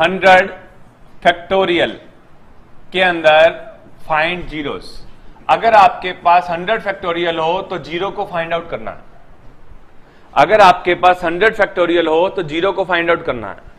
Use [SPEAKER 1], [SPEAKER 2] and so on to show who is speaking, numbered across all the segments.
[SPEAKER 1] 100 factorial के अंदर find zeros. अगर आपके पास 100 फैक्टोरियल हो तो जीरो को फाइंड आउट करना है। अगर आपके पास 100 फैक्टोरियल हो तो जीरो को फाइंड आउट करना है।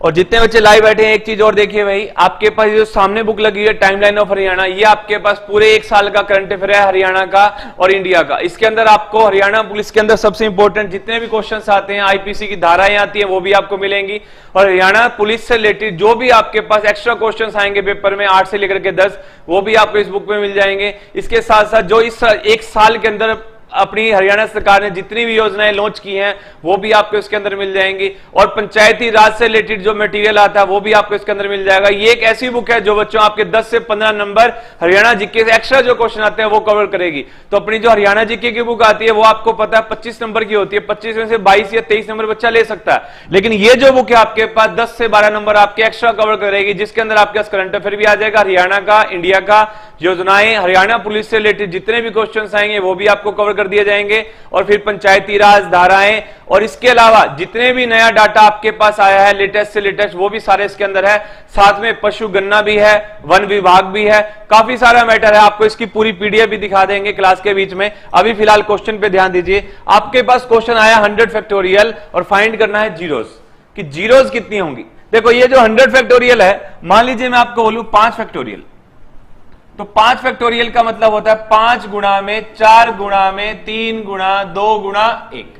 [SPEAKER 1] और जितने बच्चे लाइव बैठे हैं, एक चीज और देखिए भाई, आपके पास जो सामने बुक लगी है टाइमलाइन ऑफ हरियाणा, ये आपके पास पूरे एक साल का करंट अफेयर है हरियाणा का और इंडिया का। इसके अंदर आपको हरियाणा पुलिस के अंदर सबसे इंपॉर्टेंट जितने भी क्वेश्चंस आते हैं, आईपीसी की धाराएं आती हैं, वो भी आपको मिलेंगी। और हरियाणा पुलिस से रिलेटेड जो भी आपके पास एक्स्ट्रा क्वेश्चंस आएंगे पेपर में 8 से लेकर के 10, वो भी आपको इस बुक में मिल जाएंगे। इसके साथ साथ जो इस एक साल के अंदर अपनी हरियाणा सरकार ने जितनी भी योजनाएं लॉन्च की हैं, वो भी आपको इसके अंदर मिल जाएंगी। और पंचायती राज से रिलेटेड जो मटेरियल आता है, वो भी आपको इसके अंदर मिल जाएगा। ये एक ऐसी बुक है जो बच्चों आपके 10 से 15 नंबर हरियाणा जीके से एक्स्ट्रा जो क्वेश्चन आते हैं वो कवर करेगी। तो अपनी जो हरियाणा जीके की बुक आती है वो आपको पता है 25 नंबर की होती है, 25 में से 22 या 23 नंबर बच्चा ले सकता है। लेकिन ये जो बुक है आपके पास 10 से 12 नंबर आपके एक्स्ट्रा कवर करेगी, जिसके अंदर आपके पास करंट अफेयर भी आ जाएगा, हरियाणा का, इंडिया का, योजनाएं, हरियाणा पुलिस से रिलेटेड जितने भी क्वेश्चन आएंगे वो भी आपको कवर कर दिए जाएंगे। और फिर पंचायती राज धाराएं और इसके अलावा जितने भी नया डाटा आपके पास आया है लेटेस्ट से लेटेस्ट, वो भी सारे इसके अंदर है। साथ में पशु गणना भी है, वन विभाग भी है, काफी सारा मैटर है। आपको इसकी पूरी पीडीएफ भी दिखा देंगे क्लास के बीच में। अभी फिलहाल क्वेश्चन पे ध्यान दीजिए। आपके पास क्वेश्चन आया 100 फैक्टोरियल और फाइंड करना है जीरोस, कि जीरोस कितनी होंगी। देखो ये जो 100 फैक्टोरियल है, मान लीजिए मैं आपको बोलूं 5 फैक्टोरियल, तो 5 फैक्टोरियल का मतलब होता है 5 गुणा में 4 गुणा में 3 गुणा 2 गुणा 1।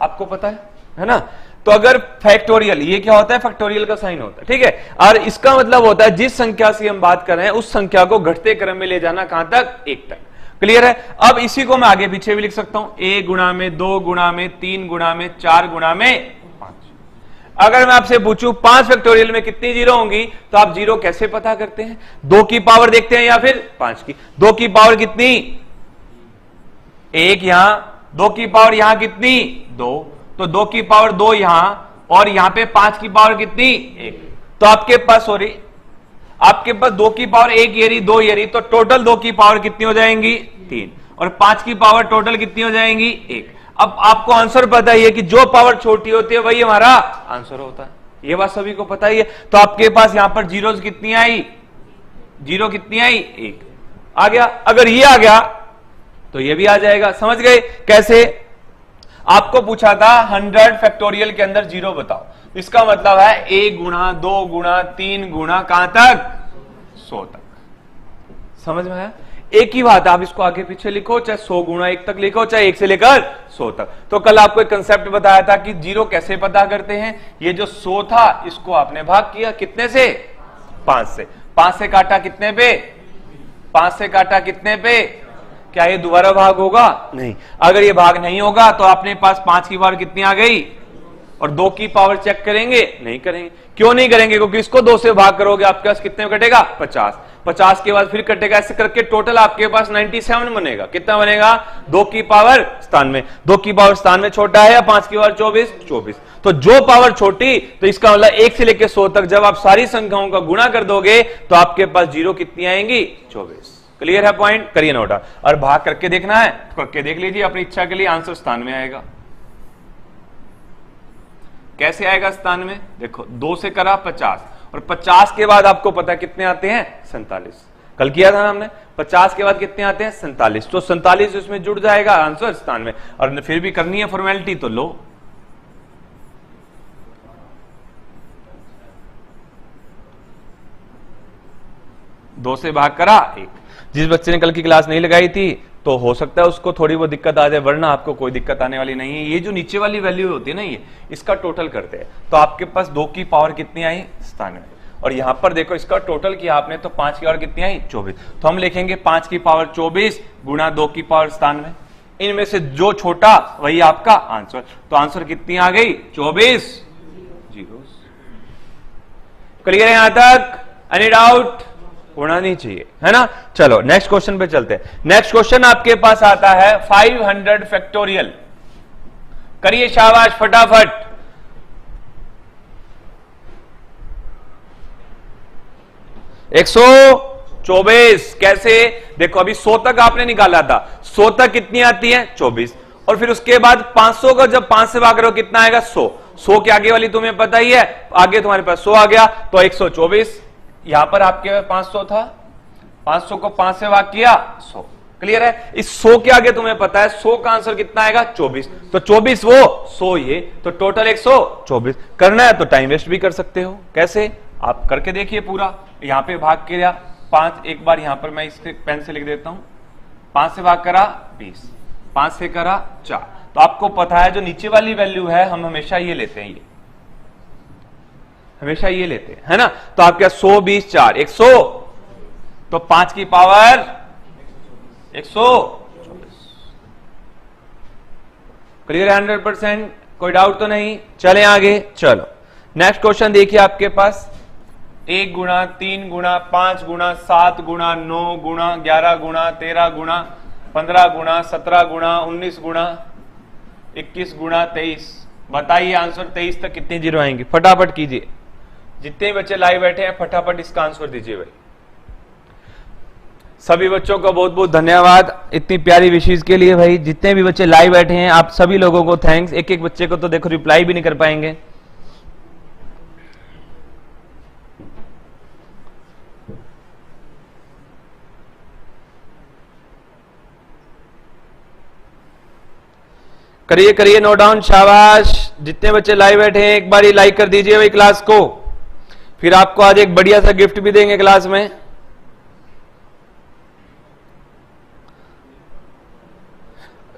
[SPEAKER 1] आपको पता है ना। तो अगर फैक्टोरियल, ये क्या होता है, फैक्टोरियल का साइन होता है, ठीक है। और इसका मतलब होता है जिस संख्या से हम बात कर रहे हैं उस संख्या को घटते क्रम में ले जाना, कहां तक, 1 तक। क्लियर है। अब इसी को मैं आगे पीछे भी लिख सकता हूं, 1 गुणा में 2 गुणा में 3 गुणा में 4 गुणा में 5। अगर मैं आपसे पूछूं 5 फैक्टोरियल में कितनी जीरो होंगी, तो आप जीरो कैसे पता करते हैं, 2 की पावर देखते हैं या फिर 5 की। 2 की पावर कितनी, 1 यहां, 2 की पावर यहां कितनी, 2, तो 2 की पावर 2 यहां, और यहां पे 5 की पावर कितनी, 1। तो आपके पास आपके पास 2 की पावर 1 ये रही, 2 ये रही, तो टोटल 2 की पावर कितनी हो जाएंगी, 3, और 5 की पावर टोटल कितनी हो जाएंगी, 1। अब आपको आंसर पता ही है कि जो पावर छोटी होती है वही हमारा आंसर होता है। ये बात सभी को पता ही है। तो आपके पास यहां पर जीरोस कितनी आई, जीरो कितनी आई, 1 आ गया। अगर ये आ गया तो ये भी आ जाएगा। समझ गए कैसे। आपको पूछा था 100 फैक्टोरियल के अंदर जीरो बताओ, इसका मतलब है 1 गुणा 2 गुणा 3 गुणा कहां तक, 100 तक। समझ में आया। एक ही बात है, आप इसको आगे पीछे लिखो, चाहे 100 गुणा 1 तक लिखो, चाहे 1 से लेकर 100 तक। तो कल आपको एक कंसेप्ट बताया था कि जीरो कैसे पता करते हैं। ये जो 100 था इसको आपने भाग किया कितने से, 5 से। 5 से काटा कितने पे, 5 से काटा कितने पे, क्या ये दोबारा भाग होगा, नहीं। अगर ये भाग नहीं होगा तो अपने पास 5 की पावर कितनी आ गई, और 2 की पावर चेक करेंगे, नहीं करेंगे। क्यों नहीं करेंगे, क्योंकि इसको 2 से भाग करोगे आपके पास कितने कटेगा, 50। 50 के बाद फिर कटेगा, ऐसे करके टोटल आपके पास 97 बनेगा। कितना बनेगा, 2 की पावर 97। 2 की पावर 97 छोटा है या 5 की पावर 24, 24। तो जो पावर छोटी, तो इसका मतलब 1 से लेकर 100 तक जब आप सारी संख्याओं का गुणा कर दोगे तो आपके पास जीरो कितनी आएंगी, 24। क्लियर है पॉइंट, करिए नोट। और भाग करके देखना है तो करके देख लीजिए, अपनी इच्छा के लिए आंसर 97 आएगा। कैसे आएगा 97, देखो 2 से करा 50, और 50 के बाद आपको पता कितने आते हैं, 47। कल किया था ना हमने, 50 के बाद कितने आते हैं, 47। तो 47 उसमें जुड़ जाएगा आंसर 97। और फिर भी करनी है फॉर्मेलिटी तो लो, दो से भाग करा 1। जिस बच्चे ने कल की क्लास नहीं लगाई थी तो हो सकता है उसको थोड़ी बहुत दिक्कत आ जाए, वरना आपको कोई दिक्कत आने वाली नहीं है। ये जो नीचे वाली वैल्यू होती है ना, ये इसका टोटल करते हैं, तो आपके पास 2 की पावर कितनी आई, 97। और यहां पर देखो इसका टोटल किया आपने तो 5 की पावर कितनी आई, 24। तो हम लिखेंगे 5 की पावर 24 गुणा 2 की पावर 97। इनमें से जो छोटा वही आपका आंसर। तो आंसर कितनी आ गई, 24 जीरो। क्लियर है यहां तक, एनी डाउट, होना नहीं चाहिए, है ना। चलो नेक्स्ट क्वेश्चन पे चलते हैं। नेक्स्ट क्वेश्चन आपके पास आता है 500 फैक्टोरियल। करिए शाबाश फटाफट। 124 कैसे, देखो अभी 100 तक आपने निकाला था, 100 तक कितनी आती है, 24। और फिर उसके बाद 500 का जब 5 से भाग रहे हो कितना आएगा, 100। 100 के आगे वाली तुम्हें पता ही है, आगे तुम्हारे पास 100 आ गया तो 124, यहां पर आपके 500 था, 500 को 5 से भाग किया 100। क्लियर है? इस 100 के आगे तुम्हें पता है 100 का आंसर कितना आएगा 24, तो 24 वो 100 ये, तो टोटल 124। करना है तो टाइम वेस्ट भी कर सकते हो, कैसे आप करके देखिए पूरा। यहां पे भाग किया 5, एक बार यहां पर मैं इसके पेन से लिख देता हूं, 5 से भाग करा 20, 5 से करा 4, तो आपको पता है जो नीचे वाली वैल्यू है हम हमेशा ये लेते हैं, ये हमेशा ये लेते हैं, है ना। तो आप क्या 100 20 4 100, तो 5 की पावर 124। क्लियर है 100%? कोई डाउट तो नहीं? चलें आगे। चलो नेक्स्ट क्वेश्चन देखिए आपके पास, 1 गुणा 3 गुणा 5 गुणा 7 गुणा 9 गुणा 11 गुणा 13 गुणा 15 गुणा 17 गुणा 19 गुणा 21 गुणा 23। बताइए आंसर 23 तक कितनी जीरो आएंगे? फटाफट कीजिए, जितने बच्चे लाइव बैठे हैं फटाफट इसका आंसर दीजिए भाई। सभी बच्चों को बहुत बहुत धन्यवाद इतनी प्यारी विशेष के लिए भाई। जितने भी बच्चे लाइव बैठे हैं आप सभी लोगों को थैंक्स। एक एक बच्चे को तो देखो रिप्लाई भी नहीं कर पाएंगे। करिए करिए नोट डाउन, शाबाश। जितने बच्चे लाइव बैठे हैं एक बार ही लाइक कर दीजिए भाई क्लास को, फिर आपको आज एक बढ़िया सा गिफ्ट भी देंगे क्लास में।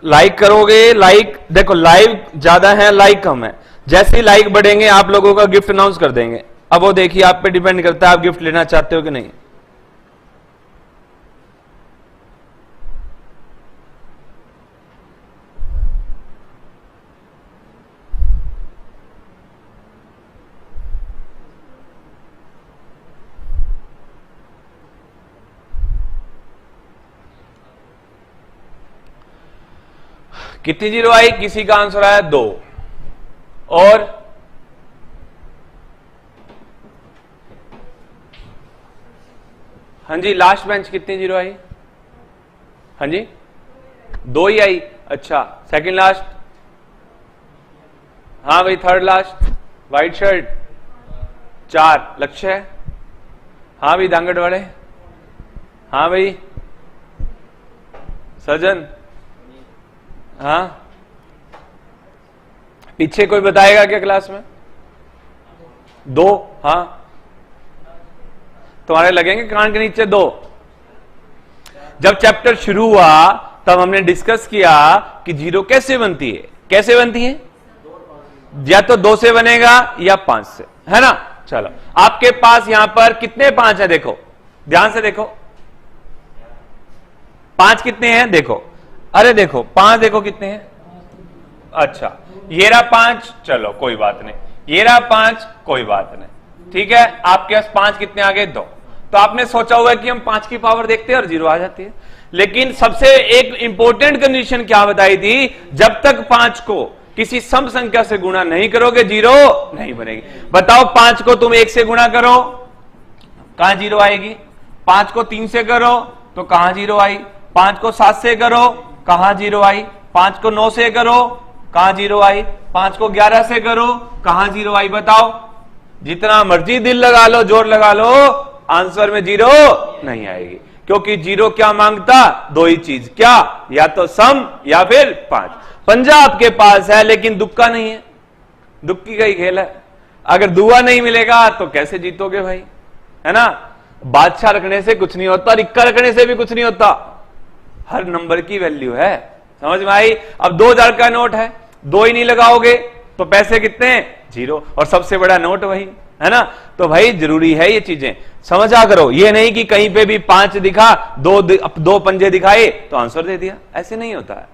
[SPEAKER 1] लाइक करोगे, लाइक देखो लाइव ज्यादा है लाइक कम है, जैसे ही लाइक बढ़ेंगे आप लोगों का गिफ्ट अनाउंस कर देंगे। अब वो देखिए आप पे डिपेंड करता है आप गिफ्ट लेना चाहते हो कि नहीं। कितनी जीरो आई? किसी का आंसर आया 2, और हाँ जी लास्ट बेंच कितनी जीरो आई? हाँ जी 2 ही आई। अच्छा सेकंड लास्ट? हाँ भाई थर्ड लास्ट व्हाइट शर्ट 4 लक्ष्य है। हाँ भाई दांगड़ वाले। हाँ भाई सजन। हाँ पीछे कोई बताएगा क्या क्लास में? 2। हाँ तुम्हारे लगेंगे कान के नीचे 2। जब चैप्टर शुरू हुआ तब हमने डिस्कस किया कि जीरो कैसे बनती है। कैसे बनती है? या तो 2 से बनेगा या 5 से, है ना। चलो आपके पास यहां पर कितने 5 है? देखो ध्यान से देखो 5 कितने हैं? देखो अरे देखो 5 देखो कितने हैं। अच्छा ये रहा 5, चलो कोई बात नहीं, ये रहा 5 कोई बात नहीं, ठीक है। आपके पास 5 कितने आ गए? 2। तो आपने सोचा हुआ कि हम 5 की पावर देखते हैं और 0 आ जाती है, लेकिन सबसे एक इंपॉर्टेंट कंडीशन क्या बताई थी? जब तक 5 को किसी सम संख्या से गुणा नहीं करोगे 0 नहीं बनेगी। बताओ 5 को तुम 1 से गुणा करो कहां 0 आएगी? 5 को 3 से करो तो कहां 0 आई? 5 को 7 से करो कहां 0 आई? 5 को 9 से करो कहां 0 आई? 5 को 11 से करो कहां 0 आई? बताओ जितना मर्जी दिल लगा लो जोर लगा लो आंसर में 0 नहीं आएगी, क्योंकि 0 क्या मांगता? 2 ही चीज, क्या? या तो सम या फिर 5। पंजा आपके पास है लेकिन दुक्का नहीं है, दुक्की का ही खेल है। अगर दुआ नहीं मिलेगा तो कैसे जीतोगे भाई, है ना। बादशाह रखने से कुछ नहीं होता और इक्का रखने से भी कुछ नहीं होता, हर नंबर की वैल्यू है। समझ में आई? अब 2000 का नोट है, 2 ही नहीं लगाओगे तो पैसे कितने हैं? 0, और सबसे बड़ा नोट वही, है ना। तो भाई जरूरी है ये चीजें समझा करो। ये नहीं कि कहीं पे भी 5 दिखा, 2 पंजे दिखाए तो आंसर दे दिया, ऐसे नहीं होता है।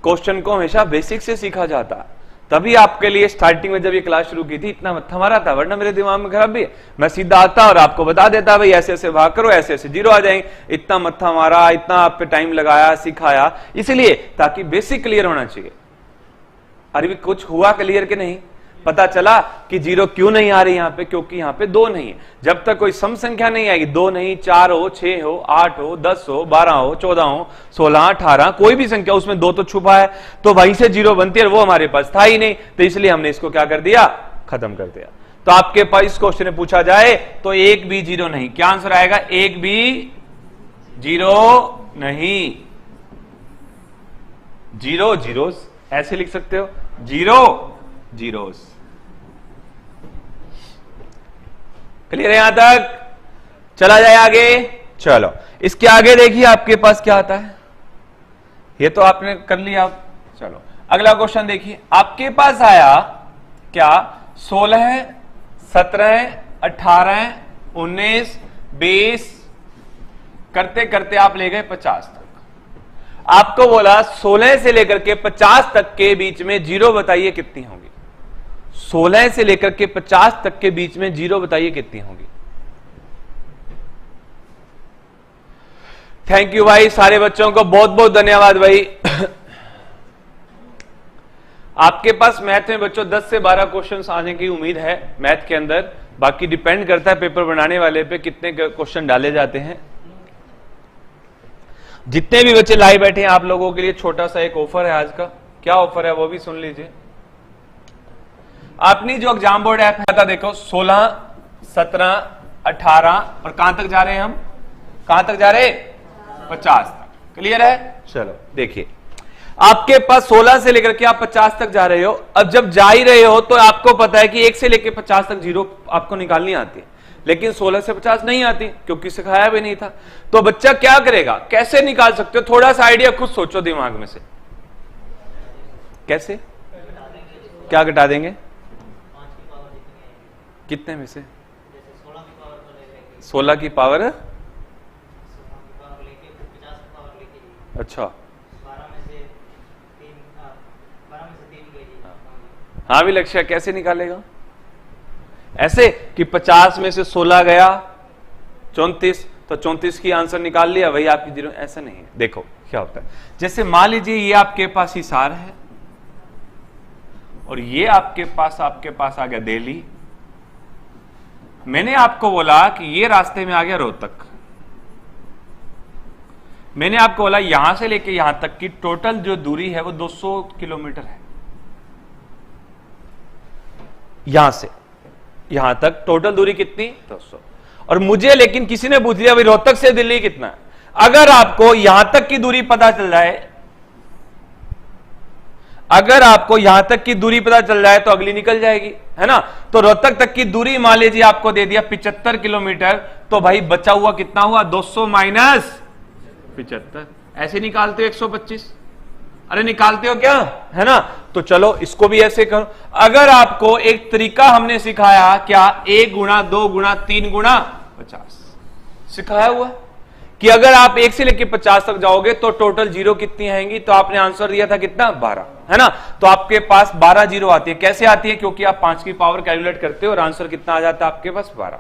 [SPEAKER 1] क्वेश्चन को हमेशा बेसिक से सीखा जाता है। तभी आपके लिए स्टार्टिंग में जब ये क्लास शुरू की थी इतना मत्था मारा था, वरना मेरे दिमाग में खराब भी है। मैं सीधा आता और आपको बता देता भाई ऐसे ऐसे भाग करो, ऐसे ऐसे 0 आ जाएंगे। इतना मत्था मारा, इतना आप पे टाइम लगाया, सिखाया, इसलिए ताकि बेसिक क्लियर होना चाहिए। अरे भी कुछ हुआ क्लियर के नहीं? पता चला कि 0 क्यों नहीं आ रही यहां पे, क्योंकि यहां पे 2 नहीं है। जब तक कोई सम संख्या नहीं आएगी, 2 नहीं, 4 हो, 6 हो, 8 हो, 10 हो, 12 हो, 14 हो, 16, 18, कोई भी संख्या उसमें 2 तो छुपा है, तो वहीं से 0 बनती है, वो हमारे पास था ही नहीं, तो इसलिए हमने इसको क्या कर दिया, खत्म कर दिया। तो आपके पास इस क्वेश्चन में पूछा जाए तो एक भी 0 नहीं, क्या आंसर आएगा, एक भी 0 नहीं। 0 जीरोस ऐसे लिख सकते हो, 0 जीरोस। क्लियर है यहां तक? चला जाए आगे। चलो इसके आगे देखिए आपके पास क्या आता है, ये तो आपने कर लिया। चलो अगला क्वेश्चन देखिए, आपके पास आया क्या, 16, 17, 18, 19, 20, करते करते आप ले गए 50 तक। आपको बोला 16 से लेकर के 50 तक के बीच में 0 बताइए कितनी होंगी। 16 से लेकर के 50 तक के बीच में 0 बताइए कितनी होंगी। थैंक यू भाई, सारे बच्चों को बहुत बहुत धन्यवाद भाई। आपके पास मैथ में बच्चों 10 से 12 क्वेश्चंस आने की उम्मीद है मैथ के अंदर, बाकी डिपेंड करता है पेपर बनाने वाले पे कितने क्वेश्चन डाले जाते हैं। जितने भी बच्चे लाइव बैठे हैं आप लोगों के लिए छोटा सा एक ऑफर है आज का। क्या ऑफर है वो भी सुन लीजिए। अपनी जो एग्जाम बोर्ड ऐप है, देखो 16, 17, 18 और कहां तक जा रहे हैं हम, कहां तक जा रहे हैं, 50 तक। क्लियर है? चलो देखिए, आपके पास 16 से लेकर के आप 50 तक जा रहे हो। अब जब जा ही रहे हो तो आपको पता है कि 1 से लेकर 50 तक 0 आपको निकालनी आती है, लेकिन 16 से 50 नहीं आती क्योंकि सिखाया भी नहीं था। तो बच्चा क्या करेगा, कैसे निकाल सकते हो, थोड़ा सा आइडिया खुद सोचो दिमाग में से। कैसे, क्या घटा देंगे, कितने में से, 16 की पावर, अच्छा हाँ भी लक्ष्य कैसे निकालेगा, ऐसे कि 50 में से 16 गया 34, तो 34 की आंसर निकाल लिया वही आपकी 0, ऐसा नहीं है। देखो क्या होता है, जैसे मान लीजिए ये आपके पास हिसार है और ये आपके पास आ गया दिल्ली। मैंने आपको बोला कि ये रास्ते में आ गया रोहतक। मैंने आपको बोला यहां से लेके यहां तक की टोटल जो दूरी है वो 200 किलोमीटर है। यहां से यहां तक टोटल दूरी कितनी, 200। और मुझे लेकिन किसी ने पूछ लिया भाई रोहतक से दिल्ली कितना है। अगर आपको यहां तक की दूरी पता चल जाए, अगर आपको यहां तक की दूरी पता चल जाए तो अगली निकल जाएगी, है ना। तो रोहतक तक की दूरी मान लीजिए आपको दे दिया 75 किलोमीटर, तो भाई बचा हुआ कितना हुआ, 200 माइनस 75। ऐसे निकालते हो 125, अरे निकालते हो क्या, है ना। तो चलो इसको भी ऐसे करो। अगर आपको एक तरीका हमने सिखाया क्या, 1 गुणा 2 गुणा 3 गुणा 50 सिखाया हुआ कि अगर आप 1 से लेकर 50 तक जाओगे तो टोटल 0 कितनी आएंगी, तो आपने आंसर दिया था कितना, 12, है ना। तो आपके पास 12 0 आती है। कैसे आती है, क्योंकि आप 5 की पावर कैलकुलेट करते हो और आंसर कितना आ जाता है आपके पास, 12।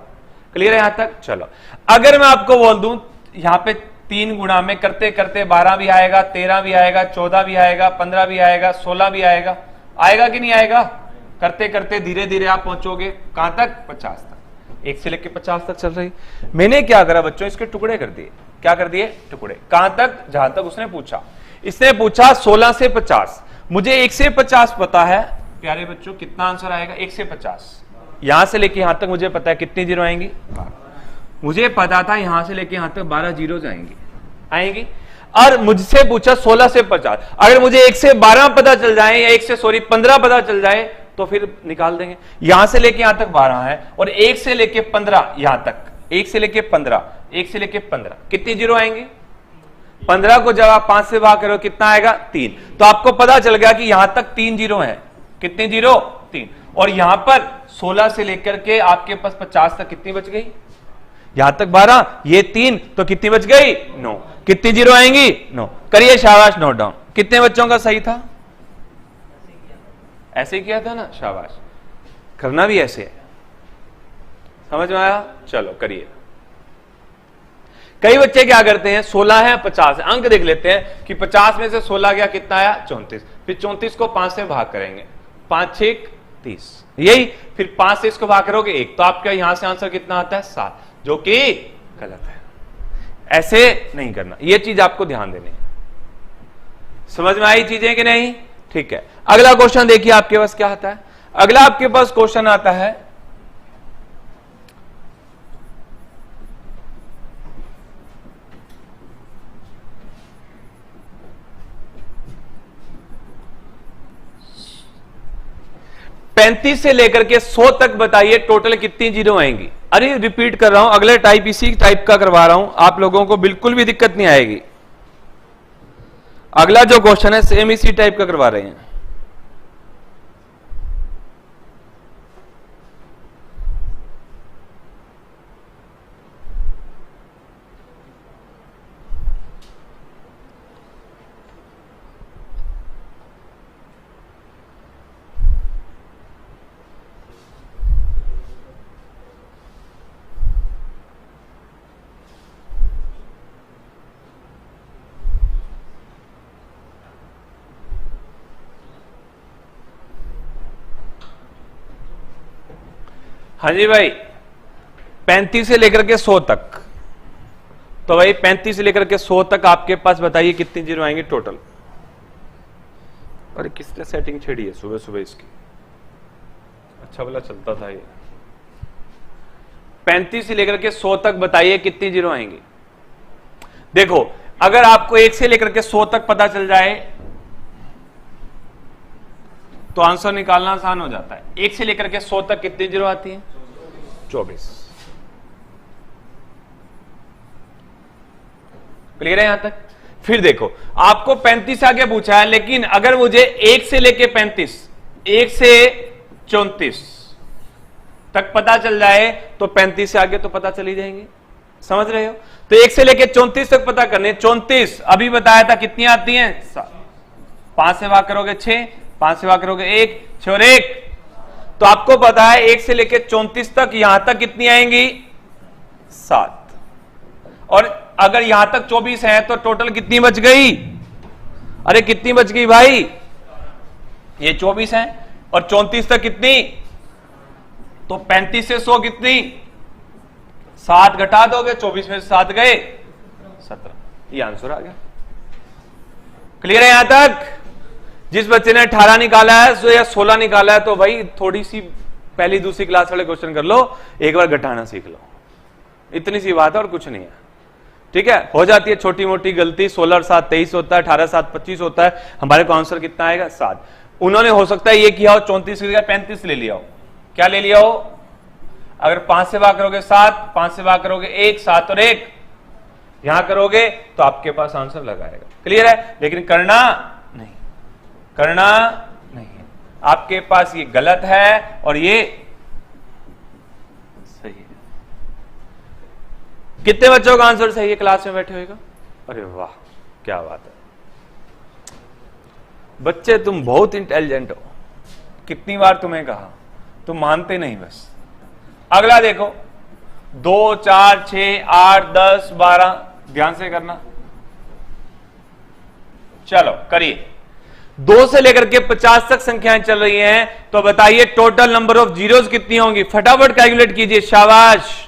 [SPEAKER 1] क्लियर है यहां तक? चलो अगर मैं आपको बोल दूं यहां पे 3 गुणा में करते करते 12 भी आएगा, 13 भी आएगा, 14 भी आएगा, 15 भी आएगा, 16 भी आएगा, आएगा कि नहीं आएगा। करते करते धीरे धीरे आप पहुंचोगे कहां तक, 50 तक। 1 से लेकर 50 तक चल रही। मैंने क्या करा बच्चों, इसके टुकड़े कर दिए। क्या कर दिए, टुकड़े। कहां तक, जहां तक उसने पूछा। इसने पूछा 16 से 50, मुझे 1 से 50 पता है प्यारे बच्चों, कितना आंसर आएगा, 1 से 50। यहां से लेके यहां तक मुझे पता है कितनी 0 आएंगी, मुझे पता था यहां से लेके यहां तक 12 0 आएंगी। और मुझसे पूछा 16 से 50, अगर मुझे 1 से 12 पता चल जाए या 1 से 15 पता चल जाए तो फिर निकाल देंगे। यहां से लेके यहां तक 12 है और 1 से लेके 15 यहां तक, 1 से लेके 15, 1 से लेके 15 कितनी 0 आएंगी, 15 को जब आप 5 से भाग करो कितना आएगा, 3। तो आपको पता चल गया कि यहां तक 3 0 है। कितनी 0, 3। और यहां पर 16 से लेकर के आपके पास 50 तक कितनी बच गई, यहां तक 12, ये 3, तो कितनी बच गई, 9। कितनी 0 आएंगी, 9। करिए शाबाश, नोट डाउन। कितने बच्चों का सही था, ऐसे ही किया था ना, शाबाश। करना भी ऐसे है, समझ में आया। चलो करिए। कई बच्चे क्या करते हैं, 16 है 50 है, अंक देख लेते हैं कि 50 में से 16 गया कितना आया, 34। फिर 34 को 5 से भाग करेंगे, 5 6 30, यही। फिर 5 से इसको भाग करोगे 1, तो आपका यहां से आंसर कितना आता है 7, जो कि गलत है। ऐसे नहीं करना, ये चीज आपको ध्यान देनी है। समझ में आई चीजें कि नहीं? ठीक है, अगला क्वेश्चन देखिए आपके पास क्या आता है। अगला आपके पास क्वेश्चन आता है पैंतीस से लेकर के 100 तक बताइए टोटल कितनी जीरो आएंगी। अरे रिपीट कर रहा हूं, अगले टाइप इसी टाइप का करवा रहा हूं, आप लोगों को बिल्कुल भी दिक्कत नहीं आएगी। अगला जो क्वेश्चन है सेम इसी टाइप का करवा रहे हैं। हाँ जी भाई, 35 से लेकर के 100 तक, तो भाई 35 से लेकर के 100 तक आपके पास बताइए कितनी जीरो आएंगे टोटल। अरे किसने सेटिंग छेड़ी है सुबह सुबह इसकी, अच्छा भला चलता था ये। 35 से लेकर के 100 तक बताइए कितनी जीरो आएंगी। देखो अगर आपको 1 से लेकर के 100 तक पता चल जाए तो आंसर निकालना आसान हो जाता है। 1 से लेकर के 100 तक कितनी जीरो आती है? 24। क्लियर है यहां तक? फिर देखो आपको 35 आगे पूछा है, लेकिन अगर मुझे 1 से लेके 35, 1 से 34 तक पता चल जाए तो 35 से आगे तो पता चली जाएंगे। समझ रहे हो? तो 1 से लेके 34 तक पता करने। 34 अभी बताया था कितनी आती हैं? 5 से भाग करोगे 6, 5 से भाग करोगे 1, 6 और 1, तो आपको पता है 1 से लेके 34 तक, यहां तक कितनी आएंगी? 7। और अगर यहां तक 24 है तो टोटल कितनी बच गई? अरे कितनी बच गई भाई? ये 24 है और 34 तक कितनी? तो 35 से 100 कितनी? 7 घटा दोगे, 24 में से 7 गए 17। ये आंसर आ गया। क्लियर है यहां तक? जिस बच्चे ने 18 निकाला है या 16 निकाला है तो भाई थोड़ी सी पहली दूसरी क्लास वाले क्वेश्चन कर लो, एक बार घटाना सीख लो। इतनी सी बात है और कुछ नहीं है। ठीक है, हो जाती है छोटी मोटी गलती। 16 और 7 23 होता है, 18 7 25 होता है। हमारे को आंसर कितना आएगा? 7। उन्होंने हो सकता है ये किया हो 34 की जगह 35 ले लिया हो। क्या ले लिया हो? अगर 5 से भाग करोगे 7, 5 से भाग करोगे 1, 7 और 1 यहां करोगे तो आपके पास आंसर लगाएगा। क्लियर है? लेकिन करना नहीं है। आपके पास ये गलत है और ये सही है। कितने बच्चों का आंसर सही है क्लास में बैठे होगा? अरे वाह क्या बात है बच्चे, तुम बहुत इंटेलिजेंट हो। कितनी बार तुम्हें कहा, तुम मानते नहीं बस। अगला देखो 2 4 6 8 10 12, ध्यान से करना। चलो करिए। 2 से लेकर के 50 तक संख्याएं चल रही हैं, तो बताइए टोटल नंबर ऑफ जीरोस कितनी होंगी? फटाफट कैलकुलेट कीजिए। शाबाश।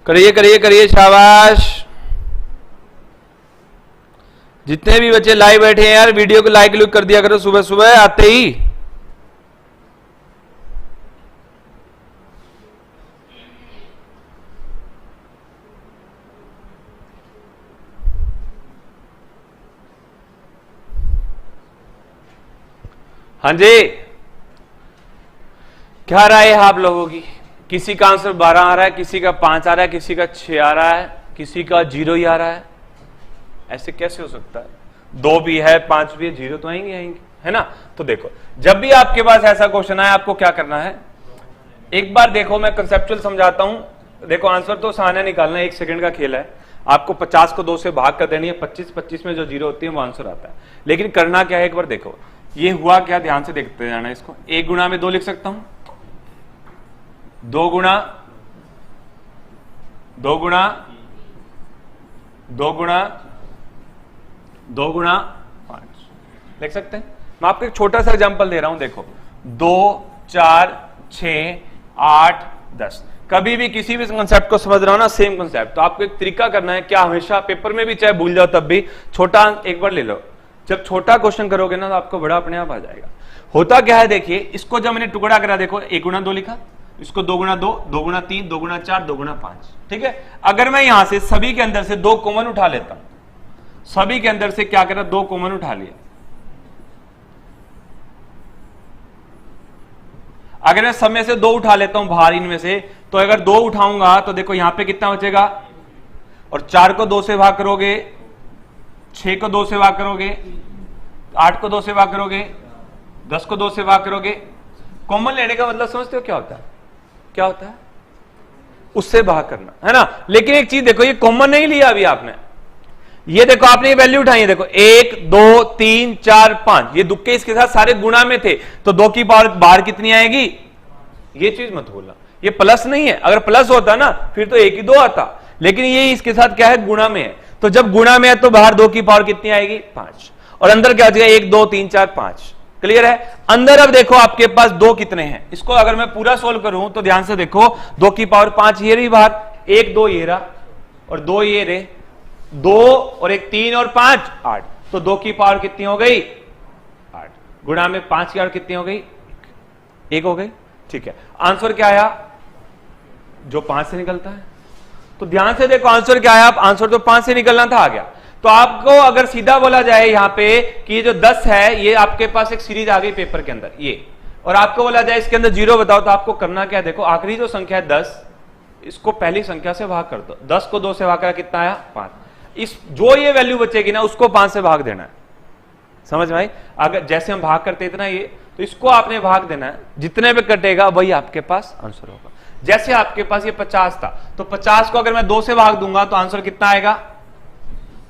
[SPEAKER 1] करिए करिए करिए, शाबाश। जितने भी बच्चे लाइव बैठे हैं यार, वीडियो को लाइक कर दिया करो सुबह सुबह आते ही। हाँ जी, क्या राय है आप लोगों की? किसी का आंसर 12 आ रहा है, किसी का 5 आ रहा है, किसी का 6 आ रहा है, किसी का 0 ही आ रहा है। ऐसे कैसे हो सकता है? 2 भी है, 5 भी है, 0 तो आएंगे है ना? तो देखो जब भी आपके पास ऐसा क्वेश्चन आए आपको क्या करना है, एक बार देखो मैं कंसेप्चुअल समझाता हूं। देखो आंसर तो आसान है निकालना, 1 सेकंड का खेल है। आपको 50 को 2 से भाग कर देनी है, 25 में जो 0 होती है वो आंसर आता है। लेकिन करना क्या है, एक बार देखो ये हुआ क्या, ध्यान से देखते जाना इसको। 1 गुणा में 2 लिख सकता हूं, 2 गुणा 2 गुणा 2 गुणा 2 गुणा 5 लिख सकते हैं। मैं आपको एक छोटा सा एग्जांपल दे रहा हूं, देखो 2 4 6 8 10। कभी भी किसी भी कंसेप्ट को समझ रहा हो ना, सेम कंसेप्ट, तो आपको एक तरीका करना है, क्या हमेशा पेपर में भी चाहे भूल जाओ तब भी छोटा एक बार ले लो। जब छोटा क्वेश्चन करोगे ना तो आपको बड़ा अपने आप आ जाएगा। होता क्या है, देखिए इसको जब मैंने टुकड़ा करा, देखो 1 गुणा 2 लिखा, इसको 2 गुणा 2, 2 गुणा 3, 2 गुणा 4, 2 गुणा 5। ठीक है, अगर मैं यहां से सभी के अंदर से 2 कॉमन उठा लेता हूं, सभी के अंदर से क्या करा, 2 कॉमन उठा लिया। अगर मैं सब में से 2 उठा लेता हूं बाहर इनमें से, तो अगर 2 उठाऊंगा तो देखो यहां पे कितना बचेगा, और 4 को 2 से भाग करोगे, 6 को 2 से भाग करोगे, 8 को 2 से भाग करोगे, 10 को 2 से भाग करोगे। कॉमन लेने का मतलब समझते हो क्या होता है, क्या होता है, उससे भाग करना, है ना। लेकिन एक चीज देखो, ये कॉमन नहीं लिया अभी आपने, ये देखो आपने ये वैल्यू उठाई है, देखो 1 2 3 4 5, ये दुक्के इसके साथ सारे गुणा में थे, तो 2 की पावर बाहर कितनी आएगी, ये चीज मत भूलना, ये प्लस नहीं है। अगर प्लस होता ना फिर तो 1 ही 2 आता, लेकिन ये इसके साथ क्या है, गुणा में है। तो जब गुणा में है तो बाहर 2 की पावर कितनी आएगी, 5, और अंदर क्या हो जाएगा, 1 2 3 4 5। क्लियर है। अंदर अब देखो आपके पास 2 कितने हैं, इसको अगर मैं पूरा सोल्व करूं तो ध्यान से देखो, 2 की पावर 5 ये रही बाहर, 1 2 ये रहा, और 2 ये रहे, 2 और 1 3 और 5 8, तो 2 की पावर कितनी हो गई, 8, गुणा में 5 की पावर कितनी हो गई, 1 हो गई। ठीक है, आंसर क्या आया, जो 5 से निकलता है। तो ध्यान से देखो आंसर क्या आया, आंसर तो 5 से निकलना था, आ गया। तो आपको अगर सीधा बोला जाए यहां पे कि ये जो 10 है, ये आपके पास एक सीरीज आ गई पेपर के अंदर ये, और आपको बोला जाए इसके अंदर 0 बताओ, तो आपको करना क्या है, देखो आखिरी जो संख्या है 10, इसको पहली संख्या से भाग कर दो। 10 को 2 से भाग करा कितना आया, 5। इस जो ये वैल्यू बचेगी ना उसको 5 से भाग देना है, समझ में आई। अगर जैसे हम भाग करते इतना ये, तो इसको आपने भाग देना है, जितने पे कटेगा वही आपके पास आंसर होगा। जैसे आपके पास ये 50 था, तो 50 को अगर मैं 2 से भाग दूंगा तो आंसर कितना आएगा,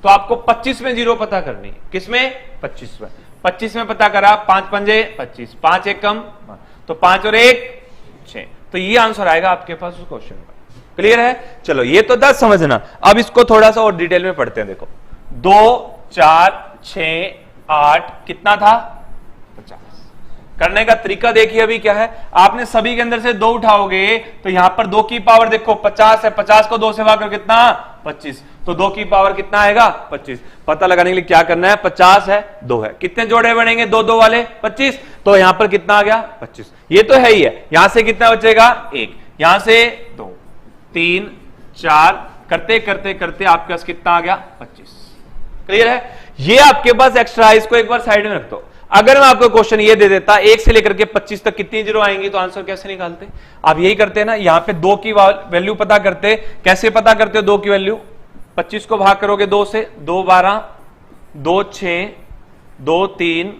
[SPEAKER 1] तो आपको 25 में 0 पता करनी है। किसमें, 25 में। 25 में पता करा, 5 पंजे 25, 5 एक कम, तो 5 और 1 6, तो ये आंसर आएगा आपके पास उस क्वेश्चन का। क्लियर है। चलो ये तो 10 समझना, अब इसको थोड़ा सा और डिटेल में पढ़ते हैं। देखो 2 4 6 8 कितना था, 50। करने का तरीका देखिए अभी क्या है, आपने सभी के अंदर से 2 उठाओगे तो यहां पर 2 की पावर देखो 50 है, 50 को 2 से भाग कर कितना, 25, तो 2 की पावर कितना आएगा, 25। पता लगाने के लिए क्या करना है, 50 है 2 है, कितने जोड़े बनेंगे, 2 2 वाले 25, तो यहां पर कितना आ गया, 25। ये तो है ही है। यहां से कितना बचेगा, 1, यहां से 2 3 4, करते करते करते आपके पास कितना आ गया, 25। क्लियर है। ये आपके पास एक्स्ट्रा, इसको एक बार साइड में रख दो। अगर मैं आपको क्वेश्चन ये दे देता 1 से लेकर के 25 तक कितनी 0 आएंगी, तो आंसर कैसे निकालते, आप यही करते हैं ना। यहां पे 2 की वैल्यू पता करते, कैसे पता करते हो 2 की वैल्यू, 25 को भाग करोगे 2 से, 2 12, 2 6, 2 3,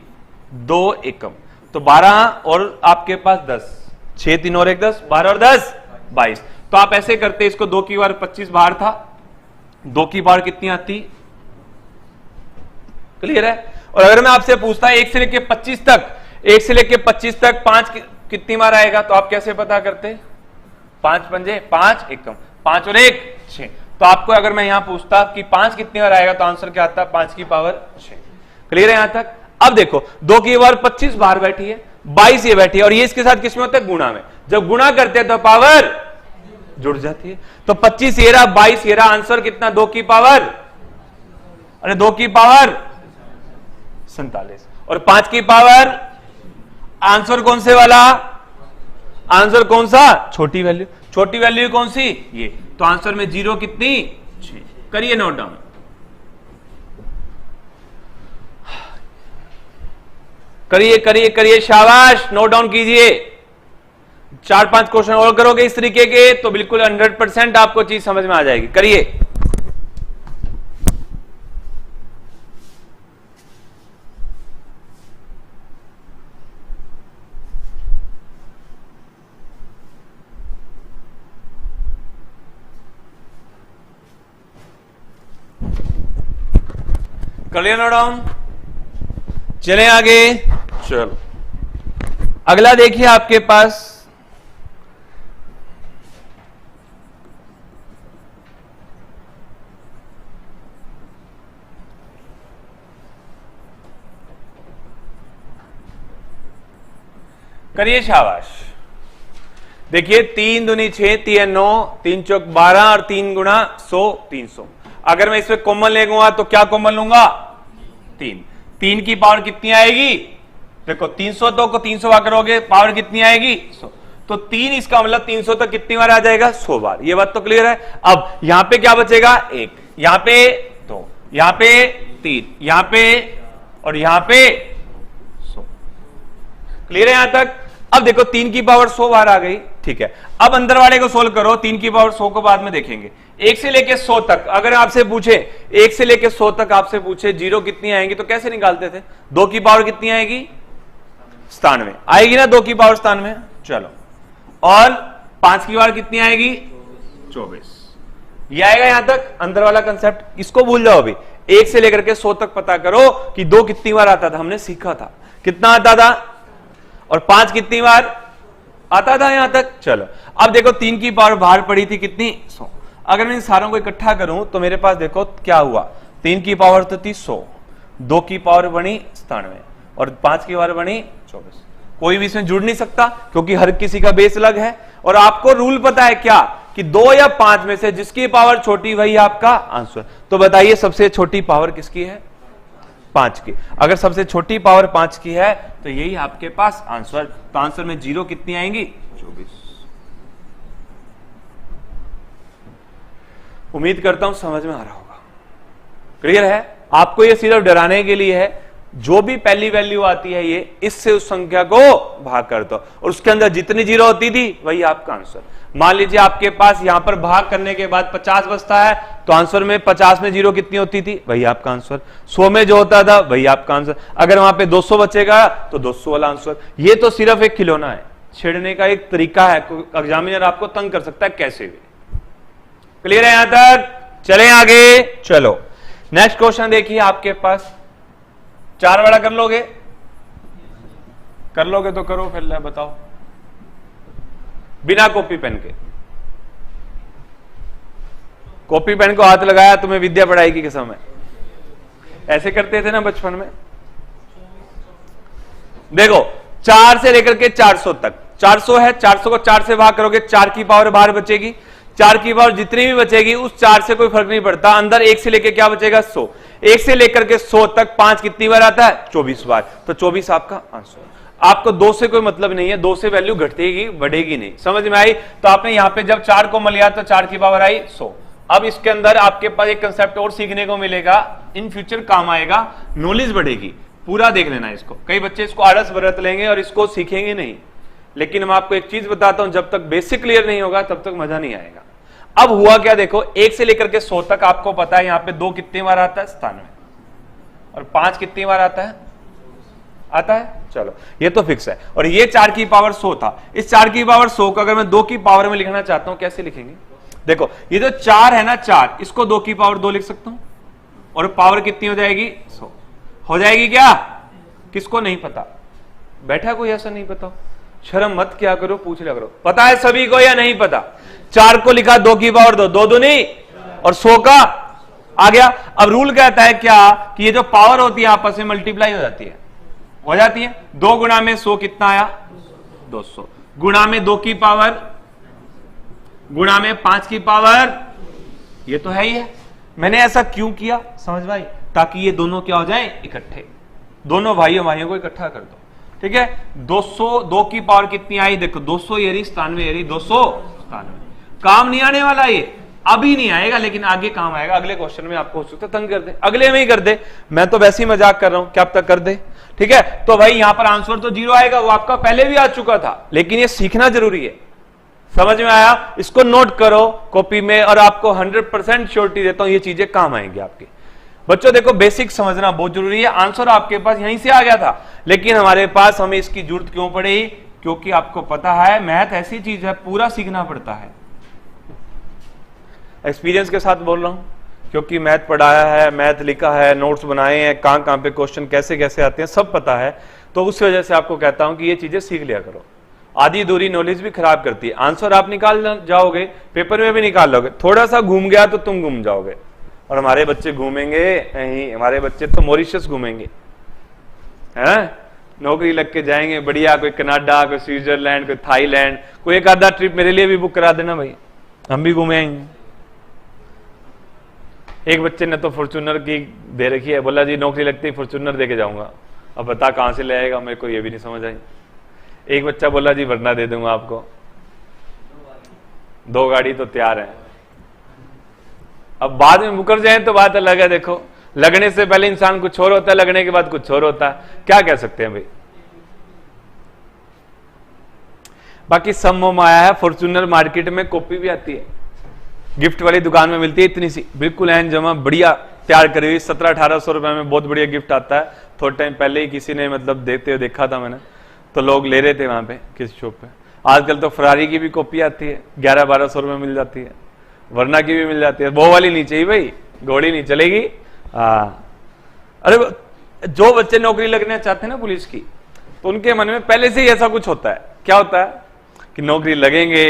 [SPEAKER 1] 2 एकम, तो 12 और आपके पास 10, 6 3 और 1 10, 12 और 10 22। तो आप ऐसे करते, इसको 2 की बार 25 बाहर था, 2 की बार कितनी आती। क्लियर है। और अगर मैं आपसे पूछता 1 से लेके 25 तक, 1 से लेके 25 तक 5 कितनी बार आएगा, तो आप कैसे पता करते, 5 पंजे 5 एकम, 5 और 1 6। तो आपको अगर मैं यहां पूछता कि 5 कितनी बार आएगा, तो आंसर क्या आता है, 5 की पावर 6। क्लियर है यहां तक। अब देखो 2 की पावर 25 बाहर बैठी है, 22 ये बैठी है, और ये इसके साथ किसमें होता है, गुणा में। जब गुणा करते हैं तो पावर जुड़ जाती है, तो 25 ये रहा, 22 ये रहा, आंसर कितना, 2 की पावर, अरे 2 की पावर 47, और 5 की पावर, आंसर कौन से वाला, आंसर कौन सा, छोटी वैल्यू। छोटी वैल्यू कौन सी, ये, तो आंसर में 0 कितनी, 6। करिए नोट डाउन, करिए करिए करिए, शाबाश, नोट डाउन कीजिए। 4-5 क्वेश्चन और करोगे इस तरीके के तो बिल्कुल 100% आपको चीज समझ में आ जाएगी। करिए। कर लिया नोट डाउन, चले आगे। चलो अगला देखिए आपके पास करिए शाबाश। देखिए 3 दूनी 6, 3 9, 3 चौक 12 और 3 गुणा 100 300। अगर मैं इसमें कॉमन ले लूंगा तो क्या कॉमन लूंगा? 3। 3 की पावर कितनी आएगी? देखो 300 तो को 300 बार करोगे पावर कितनी आएगी? 100। तो 3 इसका मतलब 300 तक कितनी बार आ जाएगा? 100 बार। ये बात तो क्लियर है। अब यहां पे क्या बचेगा? 1, यहां पे 2, यहां पे 3, यहां पे और यहां पे 100। क्लियर है यहां तक? अब देखो 3 की पावर 100 बार आ गई, ठीक है। अब अंदर वाले को सोल्व करो। 3 की पावर 100 को बाद में देखेंगे। 1 से लेके 100 तक अगर आपसे पूछे, 1 से लेके 100 तक आपसे पूछे जीरो कितनी आएंगी तो कैसे निकालते थे? 2 की पावर कितनी आएगी? 97 आएगी ना, 2 की पावर 97। चलो, और 5 की पावर कितनी आएगी? 24। ये आएगा यहां तक अंदर वाला कंसेप्ट। इसको भूल जाओ अभी। 1 से लेकर के 100 तक पता करो कि 2 कितनी बार आता था, हमने सीखा था। कितना आता था? और 5 कितनी बार आता था यहां तक? चलो अब देखो 3 की पावर बाहर पड़ी थी कितनी? 100। अगर मैं इन सारों को इकट्ठा करूं तो मेरे पास देखो क्या हुआ। 3 की पावर तो थी 100, 2 की पावर बनी 97 और 5 की पावर बनी 24। कोई भी इसमें जुड़ नहीं सकता क्योंकि हर किसी का बेस अलग है। और आपको रूल पता है क्या कि 2 या 5 में से जिसकी पावर छोटी वही आपका आंसर। तो बताइए सबसे छोटी पावर किसकी है? 5 की। अगर सबसे छोटी पावर 5 की है तो यही आपके पास आंसर। तो आंसर में जीरो कितनी आएंगी? 24। उम्मीद करता हूं समझ में आ रहा होगा। क्लियर है? आपको ये सिर्फ डराने के लिए है। जो भी पहली वैल्यू आती है ये इससे उस संख्या को भाग कर दो और उसके अंदर जितनी जीरो होती थी वही आपका आंसर। मान लीजिए आपके पास यहां पर भाग करने के बाद 50 बचता है तो आंसर में 50 में जीरो कितनी होती थी? वही आपका आंसर। 100 में जो होता था वही आपका आंसर। अगर वहां पे 200 बचेगा तो 200 वाला आंसर। ये तो सिर्फ एक खिलौना है, छेड़ने का एक तरीका है। एग्जामिनर आपको तंग कर सकता है कैसे भी। क्लियर है यहां तक? चलें आगे। चलो नेक्स्ट क्वेश्चन देखिए आपके पास। 4 वाला कर लोगे? कर लोगे तो करो, फिर ले बताओ बिना कॉपी पेन के। कॉपी पेन को हाथ लगाया तुम्हें विद्या पढ़ाई की कसम है। ऐसे करते थे ना बचपन में। देखो 4 से लेकर के 400 तक। 400 है, 400 को 4 से भाग करोगे 4 की पावर बाहर बचेगी। 4 की पावर जितनी भी बचेगी उस 4 से कोई फर्क नहीं पड़ता। अंदर 1 से लेकर क्या बचेगा? 100। 1 से लेकर के 100 तक 5 कितनी बार आता है? 24 बार। तो 24 आपका आंसर। आपको 2 से कोई मतलब नहीं है, 2 से वैल्यू घटेगी बढ़ेगी नहीं। समझ में आई? तो आपने यहां पे जब 4 को लिया तो 4 की पावर आई 100। अब इसके अंदर आपके पास एक कंसेप्ट और सीखने को मिलेगा, इन फ्यूचर काम आएगा, नॉलेज बढ़ेगी। पूरा देख लेना इसको। कई बच्चे इसको आलस बरत लेंगे और इसको सीखेंगे नहीं, लेकिन मैं आपको एक चीज बताता हूं, जब तक बेसिक क्लियर नहीं होगा तब तक मजा नहीं आएगा। अब हुआ क्या देखो, 1 से लेकर के 100 तक आपको पता है यहां पे 2 कितनी बार आता है? 97। और 5 कितनी बार आता है? आता है। चलो ये तो फिक्स है। और ये 4 की पावर 100 था। इस 4 की पावर 100 को अगर मैं 2 की पावर में लिखना चाहता हूं कैसे लिखेंगे? देखो ये जो 4 है ना, 4 इसको 2 की पावर 2 लिख सकता हूं और पावर कितनी हो जाएगी? 100 हो जाएगी। क्या किसको नहीं पता? बैठा कोई ऐसा नहीं पता? शर्म मत क्या करो, पूछ लिया करो। पता है सभी को या नहीं पता? 4 को लिखा 2 की पावर 2, 2 दूनी और 100 का आ गया। अब रूल कहता है क्या कि ये जो पावर होती है आपस में मल्टीप्लाई हो जाती है। 2 गुणा में 100 कितना आया? 200। गुणा में 2 की पावर, गुणा में 5 की पावर, ये तो है ही है। मैंने ऐसा क्यों किया समझ भाई? ताकि ये दोनों क्या हो जाएं? इकट्ठे। दोनों भाइयों को इकट्ठा कर दो। ठीक है। 200, 2 की पावर कितनी आई? देखो 200 ये रही, 97 ये रही, 297। काम नहीं आने वाला, ये अभी नहीं आएगा लेकिन आगे काम आएगा। अगले क्वेश्चन में आपको हो सकता है तंग कर दे, अगले में ही कर दे। मैं तो वैसे ही मजाक कर रहा हूं, क्या अब तक कर दे। ठीक है। तो भाई यहां पर आंसर तो 0 आएगा, वो आपका पहले भी आ चुका था, लेकिन ये सीखना जरूरी है। समझ में आया? इसको नोट करो कॉपी में और आपको 100% श्योरिटी देता हूं ये चीजें काम आएंगी आपकी। बच्चों देखो बेसिक समझना बहुत जरूरी है। आंसर आपके पास यहीं से आ गया था, लेकिन हमारे पास हमें इसकी जरूरत क्यों पड़ी? क्योंकि आपको पता है मैथ ऐसी चीज है, पूरा सीखना पड़ता है। एक्सपीरियंस के साथ बोल रहा हूं, क्योंकि मैथ पढ़ाया है, मैथ लिखा है, नोट्स बनाए हैं, कहां कहां पे क्वेश्चन कैसे कैसे आते हैं सब पता है। तो उस वजह से आपको कहता हूं कि ये चीजें सीख लिया करो। आधी दूरी नॉलेज भी खराब करती है। आंसर आप निकाल जाओगे, पेपर में भी निकाल लोगे, थोड़ा सा घूम गया तो तुम घूम जाओगे। और हमारे बच्चे घूमेंगे नहीं, हमारे बच्चे तो मॉरिशस घूमेंगे, है नौकरी लग के जाएंगे बढ़िया, कोई कनाडा, कोई स्विट्जरलैंड, कोई थाईलैंड, कोई एक आधा ट्रिप मेरे लिए भी बुक करा देना भाई, हम भी घूमे आएंगे। एक बच्चे ने तो फॉर्च्यूनर की दे रखी है, बोला जी नौकरी लगती फॉर्च्यूनर दे के जाऊंगा। अब बता कहां से ले आएगा, मेरे को ये भी नहीं समझ आई। एक बच्चा बोला जी वरना दे दूंगा आपको, 2 गाड़ी तो तैयार है। अब बाद में मुकर जाए तो बात अलग है। देखो लगने से पहले इंसान कुछ और होता है, लगने के बाद कुछ और होता है, क्या कह सकते हैं भाई। बाकी सम्मोम आया है, फॉर्च्यूनर मार्केट में कॉपी भी आती है, गिफ्ट वाली दुकान में मिलती है इतनी सी, बिल्कुल एन जमा बढ़िया तैयार करी हुई, 1700-1800 रुपए में बहुत बढ़िया गिफ्ट आता है। थोड़े टाइम पहले ही किसी ने मतलब देते हुए देखा था मैंने, तो लोग ले रहे थे वहां पे किसी शॉप पे। आजकल तो फरारी की भी कॉपी आती है, 1100-1200 रुपए मिल जाती है, वरना की भी मिल जाती है। वो वाली नहीं चाहिए भाई, घोड़ी नहीं चलेगी। अरे जो बच्चे नौकरी लगना चाहते हैं ना पुलिस की, तो उनके मन में पहले से ही ऐसा कुछ होता है। क्या होता है कि नौकरी लगेंगे,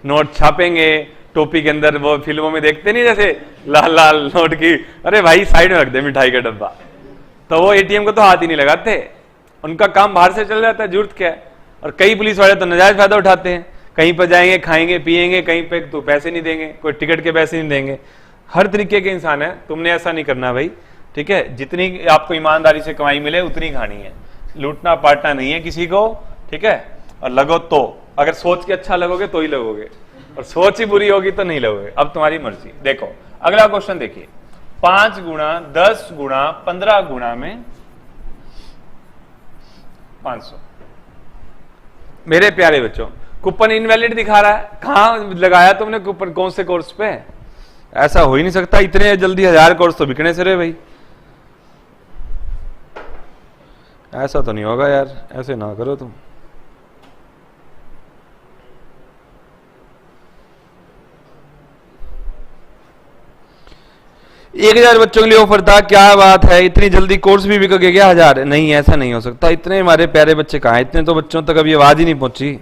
[SPEAKER 1] नोट छापेंगे, टोपी के अंदर वो फिल्मों में देखते नहीं जैसे लाल लाल नोट की, अरे भाई साइड में रख दे मिठाई का डब्बा। तो वो एटीएम को तो हाथ ही नहीं लगाते, उनका काम बाहर से चल जाता है, जरूरत क्या है। और कई पुलिस वाले तो नाजायज फायदा उठाते हैं, कहीं पर जाएंगे खाएंगे पिएंगे, कहीं पे तो पैसे नहीं देंगे, कोई टिकट के पैसे नहीं देंगे। हर तरीके के इंसान है, तुमने ऐसा नहीं करना भाई, ठीक है। जितनी आपको ईमानदारी से कमाई मिले उतनी खानी है, लूटना पाटना नहीं है किसी को, ठीक है। और लगो तो अगर सोच के अच्छा लगोगे तो ही लगोगे, और सोच ही बुरी होगी तो नहीं लगोगे। अब तुम्हारी मर्जी। देखो अगला क्वेश्चन देखिए, 5 गुणा 10 गुणा 15 गुणा में 500। मेरे प्यारे बच्चों कूपन इनवैलिड दिखा रहा है, कहां लगाया तुमने कूपन, कौन से कोर्स पे? ऐसा हो ही नहीं सकता, इतने जल्दी 1000 कोर्स तो बिकने से रहे भाई, ऐसा तो नहीं होगा यार, ऐसे ना करो तुम। एक 1000 बच्चों के लिए ऑफर था, क्या बात है, इतनी जल्दी कोर्स भी बिक गया क्या 1000? नहीं ऐसा नहीं हो सकता, इतने हमारे प्यारे बच्चे कहां, इतने तो बच्चों तक अभी आवाज ही नहीं पहुंची।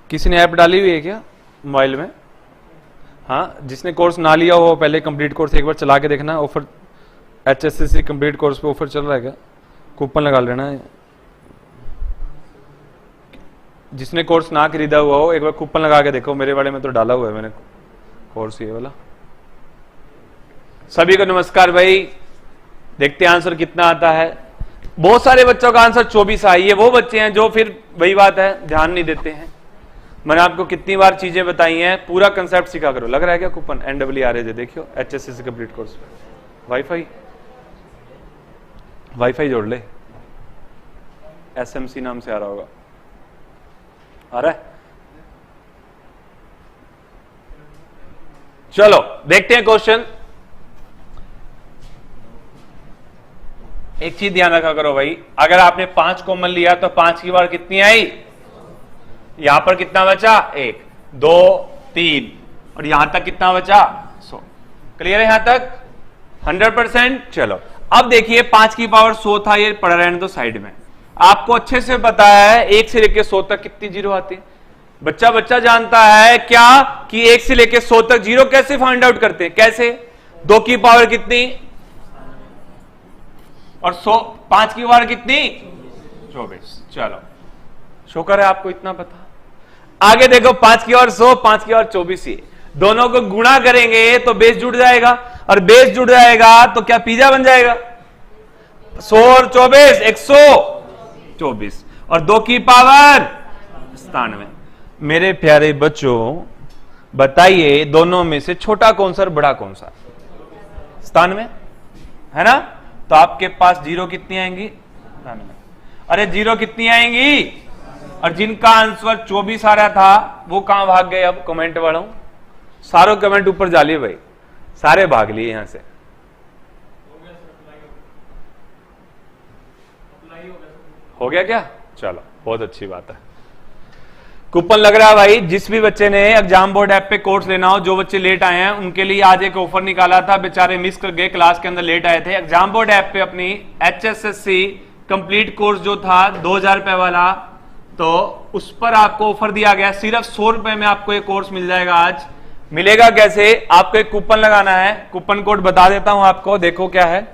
[SPEAKER 1] किसी ने ऐप डाली हुई है क्या मोबाइल में? हाँ, जिसने कोर्स ना लिया हो पहले कंप्लीट कोर्स एक बार चला के देखना, ऑफर HSCC कंप्लीट कोर्स पे ऑफर चल रहा है क्या, कूपन लगा लेना है। जिसने कोर्स ना खरीदा हुआ हो एक बार कूपन लगा के देखो, मेरे वाले में तो डाला हुआ है मैंने कोर्स ये वाला। सभी को नमस्कार भाई, देखते हैं आंसर कितना आता है। बहुत सारे बच्चों का आंसर 24 आई है, वो बच्चे हैं जो फिर वही बात है ध्यान नहीं देते हैं। मैंने आपको कितनी बार चीजें बताई हैं, पूरा कंसेप्ट सीखा करो। लग रहा है क्या कूपन? NWRAJ देखियो, HSCC कंप्लीट कोर्स वाईफाई जोड़ ले, SMC नाम से आ रहा होगा, आ रहा है। चलो देखते हैं क्वेश्चन। एक चीज ध्यान रखा करो भाई, अगर आपने 5 कॉमन लिया तो 5 की बार कितनी आई, यहां पर कितना बचा, 1 2 3, और यहां तक कितना बचा 100। क्लियर है यहां तक 100%? चलो अब देखिए 5 की पावर 100 था, ये पड़ा रहने दो साइड में। आपको अच्छे से पता है 1 से लेकर 100 तक कितनी जीरो आती है। बच्चा जानता है क्या कि 1 से लेकर 100 तक जीरो कैसे फाइंड आउट करते हैं, कैसे? 2 की पावर कितनी और 5 की पावर कितनी 24। चलो शुक्र है आपको इतना पता। आगे देखो 5 की और 100, 5 की और 24 ही, दोनों को गुणा करेंगे तो बेस जुड़ जाएगा, और बेस जुड़ जाएगा तो क्या पिज्जा बन जाएगा। 100 और 24 124, और 2 की पावर 97। मेरे प्यारे बच्चों बताइए दोनों में से छोटा कौन सा और बड़ा कौन सा? 97 है ना। तो आपके पास जीरो कितनी आएंगी? 97। अरे जीरो कितनी आएंगी? और जिनका आंसर 24 आ रहा था वो कहां भाग गए? अब कमेंट वालों, सारों कमेंट ऊपर जा लिए भाई, सारे भाग लिए यहां से। हो गया क्या? चलो बहुत अच्छी बात है। कूपन लग रहा है भाई। जिस भी बच्चे ने एग्जाम बोर्ड ऐप पे कोर्स लेना हो, जो बच्चे लेट आए हैं उनके लिए आज एक ऑफर निकाला था, बेचारे मिस कर गए, क्लास के अंदर लेट आए थे। एग्जाम बोर्ड ऐप पे अपनी HSSC कंप्लीट कोर्स जो था 2000 रुपए वाला, तो उस पर आपको ऑफर दिया गया, सिर्फ 100 रुपए में आपको ये कोर्स मिल जाएगा। आज मिलेगा कैसे? आपको एक कूपन लगाना है, कूपन कोड बता देता हूं आपको, देखो क्या है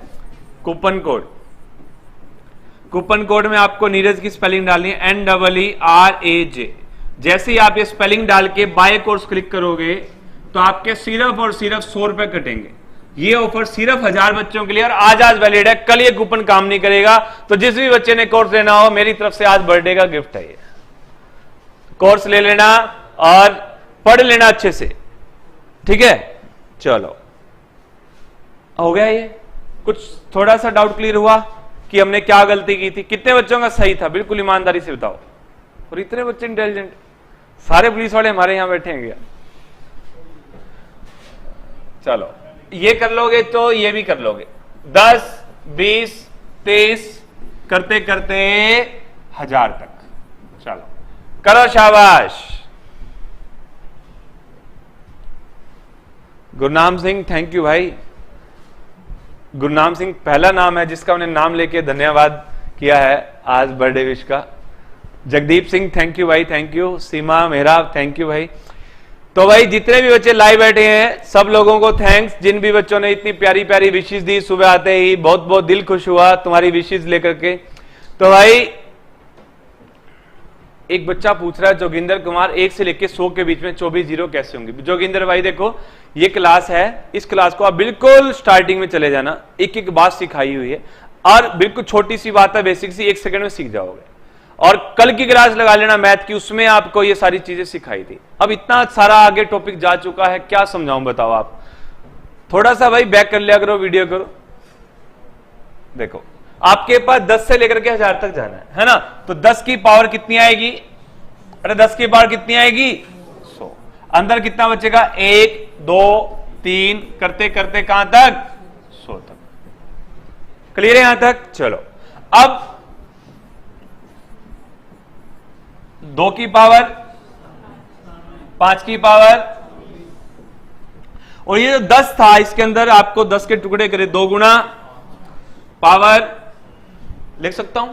[SPEAKER 1] कूपन कोड। कूपन कोड में आपको नीरज की स्पेलिंग डालनी है NEERAJ। जैसे ही आप ये स्पेलिंग डाल के बाय कोर्स क्लिक करोगे तो आपके सिर्फ और सिर्फ 100 रुपए कटेंगे। ये ऑफर सिर्फ 1000 बच्चों के लिए और आज वैलिड है, कल ये कूपन काम नहीं करेगा। तो जिस भी बच्चे ने कोर्स लेना हो, मेरी तरफ से आज बर्थडे का गिफ्ट है ये। कोर्स ले लेना और पढ़ लेना अच्छे से, ठीक है? चलो, हो गया ये? कुछ थोड़ा सा डाउट क्लियर हुआ कि हमने क्या गलती की थी? कितने बच्चों का सही था? बिल्कुल ईमानदारी से बताओ। और इतने बच्चे इंटेलिजेंट, सारे पुलिस वाले हमारे यहां बैठे हैं क्या? चलो, ये कर लोगे तो ये भी कर लोगे। 10, 20, 30 करते करते 1000 तक। चलो करो, शाबाश। गुरनाम सिंह, थैंक यू भाई। गुरनाम सिंह पहला नाम है जिसका मैंने नाम लेके धन्यवाद किया है आज बर्थडे विश का। जगदीप सिंह, थैंक यू भाई, thank you. Seema Mehra, thank you भाई। तो भाई जितने भी बच्चे लाइव बैठे हैं सब लोगों को थैंक्स। जिन भी बच्चों ने इतनी प्यारी प्यारी विशेष दी सुबह आते ही, बहुत बहुत दिल खुश हुआ तुम्हारी विशेष लेकर के। तो भाई एक बच्चा पूछ रहा है, जोगिंदर कुमार, 1 से लेकर 100 के बीच में 24 जीरो कैसे होंगे? जोगिंदर भाई देखो, ये क्लास है, इस क्लास को आप बिल्कुल स्टार्टिंग में चले जाना, एक एक बात सिखाई हुई है और बिल्कुल छोटी सी बात है, बेसिक सी, 1 सेकंड में सीख जाओगे। और कल की क्लास लगा लेना मैथ की, उसमें आपको ये सारी चीजें सिखाई थी। अब इतना सारा आगे टॉपिक जा चुका है, क्या समझाऊं बताओ आप? थोड़ा सा भाई बैक कर लिया करो, वीडियो करो। देखो आपके पास 10 से लेकर के 1000 तक जाना है ना? तो 10 की पावर कितनी आएगी? अरे 10 की पावर कितनी आएगी? 100। अंदर कितना बचेगा? 1, 2, 3 करते करते कहां तक? 100 तक। क्लियर है यहां तक? चलो, अब 2 की पावर, 5 की पावर, और ये जो 10 था इसके अंदर आपको 10 के टुकड़े करे, 2 गुना पावर लिख सकता हूं,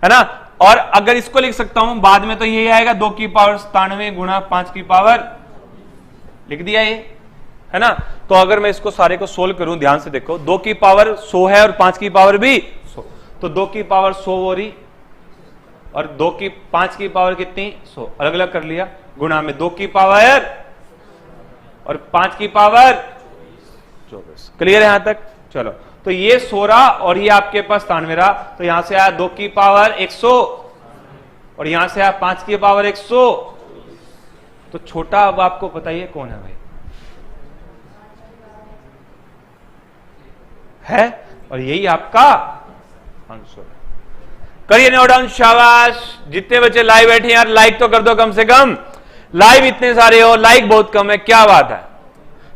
[SPEAKER 1] है ना? और अगर इसको लिख सकता हूं बाद में तो यही आएगा 2 की पावर 97 गुना 5 की पावर, लिख दिया ये, है ना? तो अगर मैं इसको सारे को सोल्व करूं, ध्यान से देखो, 2 की पावर 100 है और 5 की पावर भी 100, तो 2 की पावर 100 हो रही और 5 की पावर कितनी? 100, अलग अलग कर लिया, गुणा में 2 की पावर और 5 की पावर 24। क्लियर है यहां तक? चलो, तो ये 16 और ये आपके पास 97 रहा, तो यहां से आया 2 की पावर 100 और यहां से आया 5 की पावर 100। तो छोटा अब आपको बताइए कौन है भाई? है, और यही आपका आंसर है। करिए नोट डाउन, शाबाश। जितने बच्चे लाइव बैठे यार, लाइक तो कर दो कम से कम। लाइव इतने सारे हो, लाइक बहुत कम है, क्या बात है?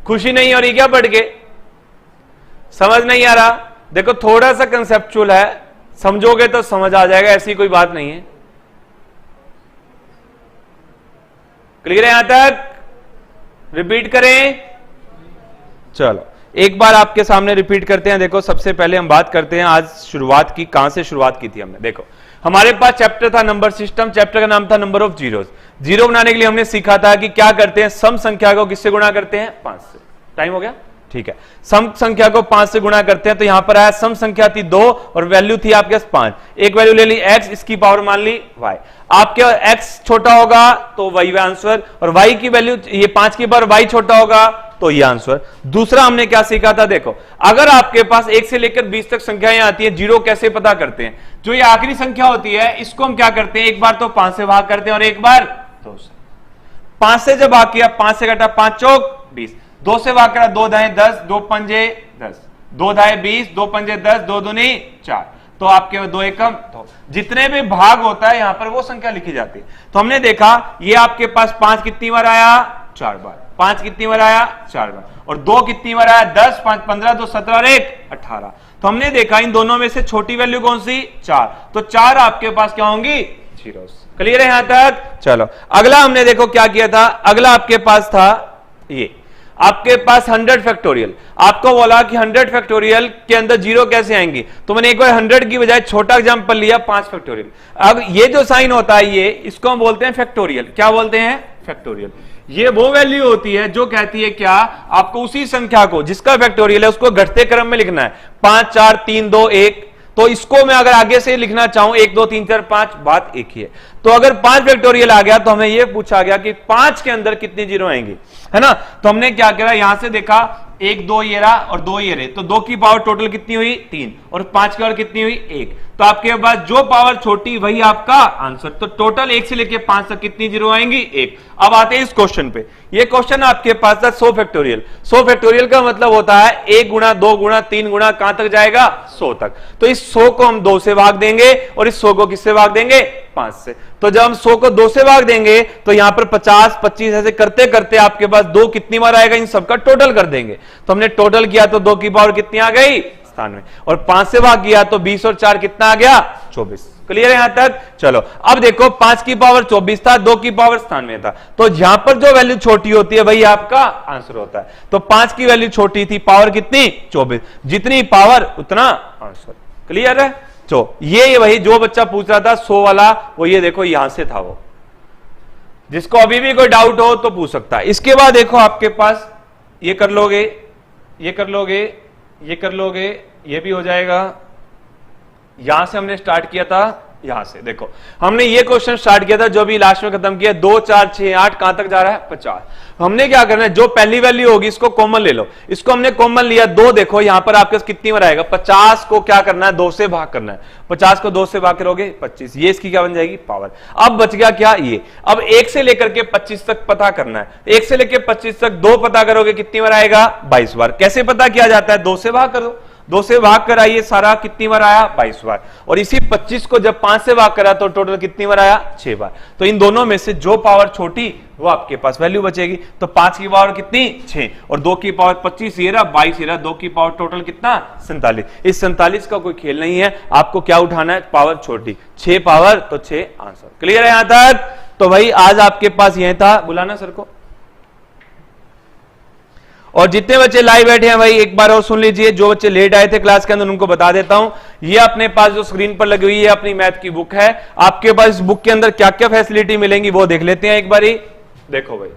[SPEAKER 1] खुशी नहीं हो रही क्या पढ़ के? समझ नहीं आ रहा? देखो थोड़ा सा कंसेप्चुअल है, समझोगे तो समझ आ जाएगा, ऐसी कोई बात नहीं है। क्लियर है यहां तक? रिपीट करें? चलो एक बार आपके सामने रिपीट करते हैं। देखो सबसे पहले हम बात करते हैं आज शुरुआत की, कहां से शुरुआत की थी हमने। देखो हमारे पास चैप्टर था नंबर सिस्टम, चैप्टर का नाम था नंबर ऑफ जीरोस। जीरो बनाने के लिए हमने सीखा था कि क्या करते हैं, सम संख्या को किससे गुणा करते हैं? 5 से। टाइम हो गया? ठीक है, सम संख्या को 5 से गुणा करते हैं। तो यहां पर आया सम संख्या थी 2 और वैल्यू थी आपके पास 5। एक वैल्यू ले ली x, इसकी पावर मान ली y। आपके x छोटा होगा तो y आंसर, और y की वैल्यू, ये 5 की पावर y छोटा होगा तो ये आंसर। दूसरा हमने क्या सीखा था? देखो अगर आपके पास 1 से लेकर 20 तक संख्याएं आती हैं, जीरो कैसे पता करते हैं? जो ये आखिरी संख्या होती है इसको हम क्या करते हैं, एक बार तो 5 से भाग करते हैं और एक बार 2 से। 5 से जब भाग किया, 5 से घटा 5 चौक 20, 2 से भाग करा 2 दाएं 10, 2 पंजे 10, 2 दाएं 20, 2 पंजे 10, 2 दूनी 4, तो आपके 2 एकम 2। जितने भी भाग होता है यहां पर वो संख्या लिखी जाती है। तो हमने देखा ये आपके पास 5 कितनी बार आया? 4 बार। 5 कितनी बार आया? 4 बार। और 2 कितनी बार आया? 10, 5 15, 2 17 और 1 18। तो हमने देखा इन दोनों में से छोटी वैल्यू कौन सी? 4। तो 4 आपके पास क्या होंगी? जीरोस। क्लियर है यहां तक? चलो अगला हमने देखो क्या किया था, अगला आपके पास था ये, आपके पास 100 फैक्टोरियल, आपको बोला कि 100 फैक्टोरियल के अंदर जीरो कैसे आएंगी, तो मैंने एक बार 100 की बजाय छोटा एग्जांपल लिया 5 फैक्टोरियल। अब ये जो साइन होता है ये, इसको हम बोलते हैं फैक्टोरियल। क्या बोलते हैं? फैक्टोरियल। ये वो वैल्यू होती है जो कहती है क्या, आपको उसी संख्या को जिसका फैक्टोरियल है उसको घटते क्रम में लिखना है, 5 4 3 2 1। तो इसको मैं अगर आगे से लिखना चाहूं 1 2 3 4 5, बात एक ही है। तो अगर 5 फैक्टोरियल आ गया तो हमें यह पूछा गया कि 5 के अंदर कितनी जीरो आएंगी, है ना। तो हमने क्या किया, यहां से देखा 1 2 ये रहा और 2 ये रहे, तो 2 की पावर टोटल कितनी हुई 3, और 5 की पावर कितनी हुई 1। तो आपके पास जो पावर छोटी वही आपका आंसर। तो टोटल 1 से लेके 5 तक कितनी जीरो आएंगी 1। अब आते हैं इस क्वेश्चन पे। ये क्वेश्चन आपके पास था 100 फैक्टोरियल। 100 फैक्टोरियल का मतलब होता है 1 गुणा 2 गुणा 3 गुणा कहां तक जाएगा 100 तक। तो इस 100 को हम 2 से भाग देंगे और इस 100 को किससे भाग देंगे 5 से। तो जब हम 100 को 2 से भाग देंगे तो यहां पर 50 25 ऐसे करते करते आपके पास 2 कितनी बार आएगा, इन सबका टोटल कर देंगे। तो हमने टोटल किया तो 2 की पावर कितनी आ गई 97, और 5 से भाग किया तो 20 और 4 कितना आ गया 24। क्लियर है यहां तक? चलो अब देखो 5 की पावर 24 था, 2 की पावर 97 था, तो जहां पर जो वैल्यू छोटी होती है वही आपका आंसर होता है। तो 5 की वैल्यू छोटी थी, पावर कितनी 24, जितनी पावर उतना आंसर। क्लियर है? तो ये वही जो बच्चा पूछ रहा था 100 वाला, वो ये देखो यहां से था वो, जिसको अभी भी कोई डाउट हो तो पूछ सकता है। इसके बाद देखो आपके पास ये कर लोगे, ये कर लोगे, ये कर लोगे, ये भी हो जाएगा। यहां से हमने स्टार्ट किया था, यहां से देखो हमने ये क्वेश्चन स्टार्ट किया था जो भी लास्ट में खत्म किया, 2 4 6 8 कहां तक जा रहा है 50। हमने क्या करना है, जो पहली वैल्यू होगी इसको कॉमन ले लो। इसको हमने कॉमन लिया 2, देखो यहां पर आपके कितनी बार आएगा 50 को क्या करना है 2 से भाग करना है, 50 को 2 से भाग करोगे 25, ये इसकी क्या बन जाएगी पावर। अब बच गया क्या ये, अब 1 से लेकर के 25 तक पता करना है। 1 से लेकर 25 तक 2 पता करोगे कितनी बार आएगा 22 बार। कैसे पता किया जाता है, 2 से भाग करो, 2 से भाग कर आइए सारा कितनी बार आया 22 बार, और इसी 25 को जब 5 से भाग करा तो टोटल कितनी बार आया 6 बार। तो इन दोनों में से जो पावर छोटी वो आपके पास वैल्यू बचेगी। तो 5 की पावर कितनी 6, और 2 की पावर 25 ये रहा, 22 ये रहा, 2 की पावर टोटल कितना 47। इस 47 का कोई खेल नहीं है, आपको क्या उठाना है पावर छोटी, 6 पावर तो 6 आंसर। क्लियर है यहां तक? तो भाई आज आपके पास यह था, बुलाना सर को। और जितने बच्चे लाइव बैठे हैं भाई एक बार और सुन लीजिए, जो बच्चे लेट आए थे क्लास के अंदर उनको बता देता हूं, ये अपने पास जो स्क्रीन पर लगी हुई है अपनी मैथ की बुक है। आपके पास इस बुक के अंदर क्या क्या फैसिलिटी मिलेंगी वो देख लेते हैं एक बार ही। देखो भाई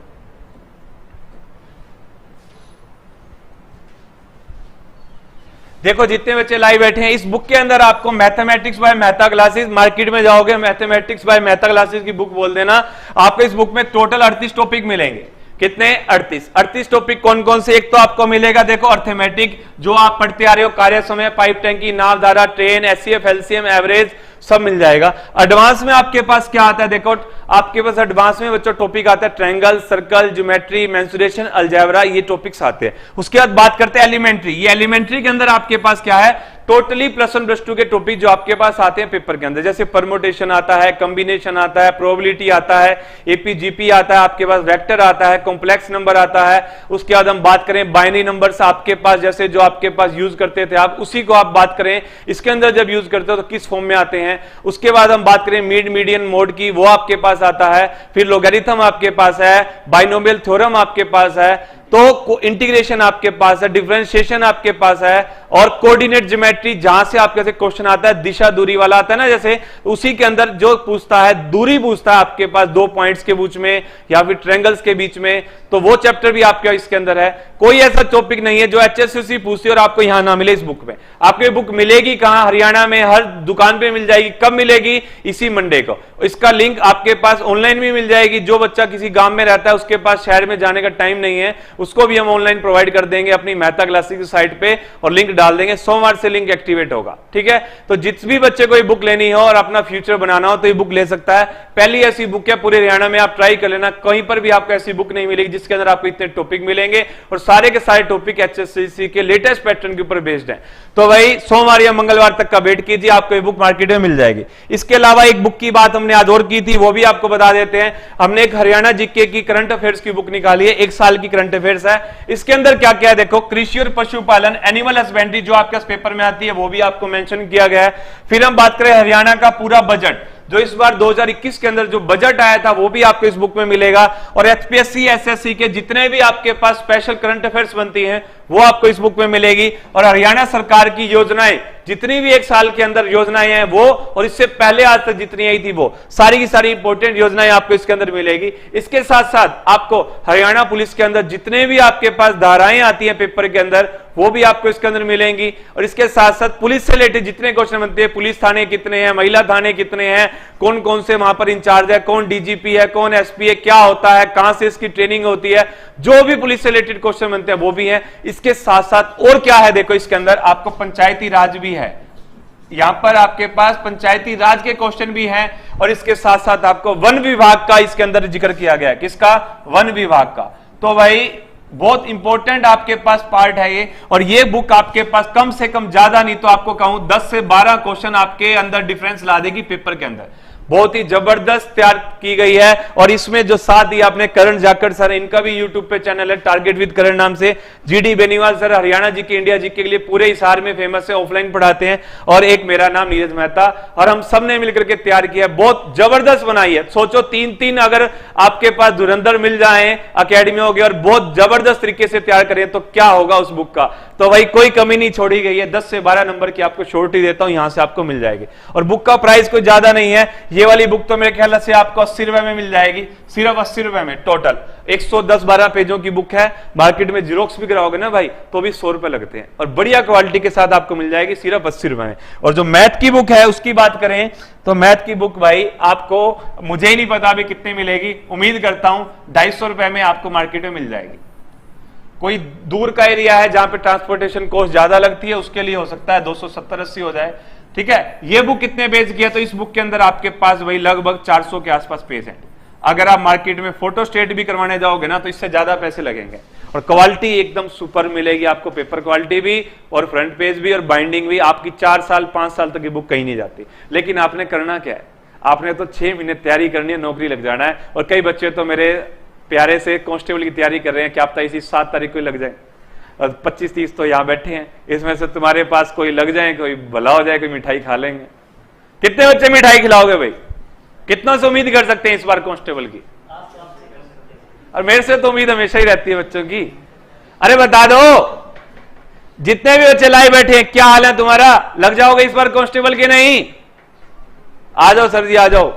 [SPEAKER 1] देखो जितने बच्चे लाइव बैठे हैं, इस बुक के अंदर आपको mathematics bye Mehta classes, market में जाओगे मैथमेटिक्स बाय मेहता क्लासेस की बुक बोल देना, आपको इस बुक में टोटल 38 टॉपिक मिलेंगे। कितने 38 टॉपिक कौन कौन से, एक तो आपको मिलेगा देखो अर्थमेटिक जो आप पढ़ते आ रहे हो, कार्य समय, पाइप टैंकी, नाव धारा, ट्रेन, एचसीएफ, एलसीएम, एवरेज सब मिल जाएगा। एडवांस में आपके पास क्या आता है, देखो आपके पास एडवांस में बच्चों टॉपिक आता है triangle, circle, geometry, mensuration, algebra, ये टॉपिक्स आते हैं। उसके बाद बात करते हैं एलिमेंट्री। ये एलिमेंट्री के अंदर आपके पास क्या है, टोटली +1 +2 के टॉपिक जो आपके पास आते हैं पेपर के अंदर, जैसे परमुटेशन आता है, कॉम्बिनेशन आता है, प्रोबेबिलिटी आता है, एपीजीपी आता है, आपके पास वेक्टर आता है, कॉम्प्लेक्स नंबर आता है। उसके बाद हम बात करें बाइनरी नंबर्स, आपके पास जैसे जो आपके पास यूज करते थे आप, उसी को आप बात करें इसके अंदर जब यूज करते हो तो किस फॉर्म में आते हैं। उसके बाद हम बात करें मिड मीडियन मोड की, वो आपके पास आता है। फिर लोगरिथम आपके पास है, बाइनोमियल थ्योरम आपके पास है, तो इंटीग्रेशन आपके पास है, डिफरेंशिएशन आपके पास है, और कोऑर्डिनेट ज्योमेट्री जहां से आपके क्वेश्चन आता है दिशा दूरी वाला आता है ना, जैसे उसी के अंदर जो पूछता है दूरी पूछता है आपके पास 2 पॉइंट्स के बीच में या फिर ट्रायंगल्स के बीच में, तो वो चैप्टर भी आपके इसके अंदर है। कोई ऐसा टॉपिक नहीं है जो एचएससीसी पूछती है और आपको यहां ना मिले इस बुक में। आपको बुक मिलेगी कहां, हरियाणा में हर दुकान पे मिल जाएगी। कब मिलेगी, इसी मंडे को। इसका लिंक आपके पास ऑनलाइन भी मिल जाएगी। जो बच्चा किसी गांव में रहता है उसके पास शहर में जाने का टाइम नहीं है, उसको भी हम ऑनलाइन प्रोवाइड कर देंगे अपनी मेहता क्लासेस की साइट पे, और लिंक डाल देंगे। सोमवार से लिंक एक्टिवेट होगा, ठीक है। तो जिस भी बच्चे को ये बुक लेनी हो और अपना फ्यूचर बनाना हो तो ये बुक ले सकता है। पहली ऐसी बुक है पूरे हरियाणा में, आप ट्राई कर लेना, कहीं पर भी आपको ऐसी बुक नहीं मिलेगी जिसके अंदर आपको इतने टॉपिक मिलेंगे, और सारे के सारे टॉपिक एचएससीसी के लेटेस्ट पैटर्न के ऊपर बेस्ड हैं। तो भाई सोमवार या मंगलवार तक का वेट कीजिए, आपको ये बुक मार्केट में मिल जाएगी। इसके अलावा एक बुक की बात हमने आज और की थी, वो भी आपको बता देते हैं। हमने एक हरियाणा जीके की करंट अफेयर्स की बुक निकाली है, 1 साल की करंट अफेयर्स है। इसके अंदर क्या क्या है देखो, कृषि और पशुपालन, एनिमल हस्बेंड्री जो आपके पेपर में आती है वो भी आपको मेंशन किया गया है। फिर हम बात करें हरियाणा का पूरा बजट, जो इस बार 2021 के अंदर जो बजट आया था वो भी आपको इस बुक में मिलेगा, और एचपीएससी एसएससी के जितने भी आपके पास स्पेशल करंट अफेयर्स बनती हैं वो आपको इस बुक में मिलेगी, और हरियाणा सरकार की योजनाएं जितनी भी एक साल के अंदर योजनाएं हैं वो, और इससे पहले आज तक जितनी आई थी वो सारी की सारी इंपॉर्टेंट योजनाएं आपको इसके अंदर मिलेगी। इसके साथ साथ आपको हरियाणा पुलिस के अंदर जितने भी आपके पास धाराएं आती हैं पेपर के अंदर वो भी आपको इसके अंदर मिलेंगी, और इसके साथ साथ पुलिस से रिलेटेड जितने क्वेश्चन बनते हैं, पुलिस थाने कितने हैं, महिला थाने कितने हैं, कौन कौन से वहां पर इंचार्ज है, कौन डीजीपी है, कौन एसपी है, क्या होता है, कहां से इसकी ट्रेनिंग होती है, जो भी पुलिस से रिलेटेड क्वेश्चन बनते हैं वो भी है। इसके साथ साथ और क्या है, देखो इसके अंदर आपको पंचायती राज भी है, यहां पर आपके पास पंचायती राज के क्वेश्चन भी हैं, और इसके साथ साथ आपको वन विभाग का इसके अंदर जिक्र किया गया है। किसका? वन विभाग का। तो भाई बहुत इंपॉर्टेंट आपके पास पार्ट है ये, और ये बुक आपके पास कम से कम ज्यादा नहीं तो आपको कहूं 10 से 12 क्वेश्चन आपके अंदर डिफरेंस ला देगी पेपर के अंदर। बहुत ही जबरदस्त तैयार की गई है, और इसमें जो साथ ही आपने करण जाखड़ सर, इनका भी यूट्यूब पे चैनल है टारगेट विद करण नाम से, जीडी बेनीवाल सर हरियाणा जी के इंडिया जी के लिए पूरे हिसार में फेमस है, ऑफलाइन पढ़ाते हैं, और एक मेरा नाम नीरज मेहता, और हम सब ने मिलकर के तैयार किया, बहुत जबरदस्त बनाई है। सोचो 3-3 अगर आपके पास धुरंधर मिल जाए अकेडमी हो गया और बहुत जबरदस्त तरीके से तैयार करें तो क्या होगा उस बुक का। तो भाई कोई कमी नहीं छोड़ी गई है, 10 से 12 नंबर की आपको श्योरिटी देता हूं, यहां से आपको मिल जाएगी, और बुक का प्राइस कोई ज्यादा नहीं है। ये वाली बुक तो मेरे ख्याल से आपको 80 रुपए में मिल जाएगी, सिर्फ 80 रुपए में टोटल। 110-12 पेजों की बुक है, मार्केट में जीरोक्स भी कराओगे ना भाई तो भी 100 रुपए लगते हैं, और बढ़िया क्वालिटी के साथ आपको मिल जाएगी सिर्फ 80 रुपए में। और जो मैथ की बुक है उसकी बात करें तो मैथ की बुक भाई आपको, मुझे ही नहीं पता अभी कितनी मिलेगी, उम्मीद करता हूं 250 रुपए में आपको मार्केट में मिल जाएगी। कोई दूर का एरिया है जहां पे ट्रांसपोर्टेशन कॉस्ट ज्यादा लगती है उसके लिए हो सकता है 270-80 हो जाए, ठीक है। ये बुक कितने पेज की है, तो इस बुक के अंदर आपके पास वही लगभग 400 के आसपास पेज हैं। अगर आप मार्केट में फोटो स्टेट भी करवाने जाओगे ना तो इससे ज्यादा पैसे लगेंगे, और क्वालिटी एकदम सुपर मिलेगी आपको, पेपर क्वालिटी भी और फ्रंट पेज भी और बाइंडिंग भी। आपकी 4 साल 5 साल तक की बुक कहीं नहीं जाती, लेकिन आपने करना क्या है, आपने तो 6 महीने तैयारी करनी है, नौकरी लग जाना है। और कई बच्चे तो मेरे प्यारे से कांस्टेबल की तैयारी कर रहे हैं, क्या पता इसी 7 तारीख को लग जाए, और 25-30 तो यहां बैठे हैं, इसमें से तुम्हारे पास कोई लग जाए, कोई भला हो जाए, कोई मिठाई खा लेंगे। कितने बच्चे मिठाई खिलाओगे भाई? कितना से उम्मीद कर सकते हैं इस बार कांस्टेबल की? और मेरे से तो उम्मीद हमेशा ही रहती है बच्चों की। अरे बता दो, जितने भी बच्चे लाए बैठे हैं क्या हाल है तुम्हारा, लग जाओगे इस बार कांस्टेबल के? नहीं, आ जाओ सर जी आ जाओ।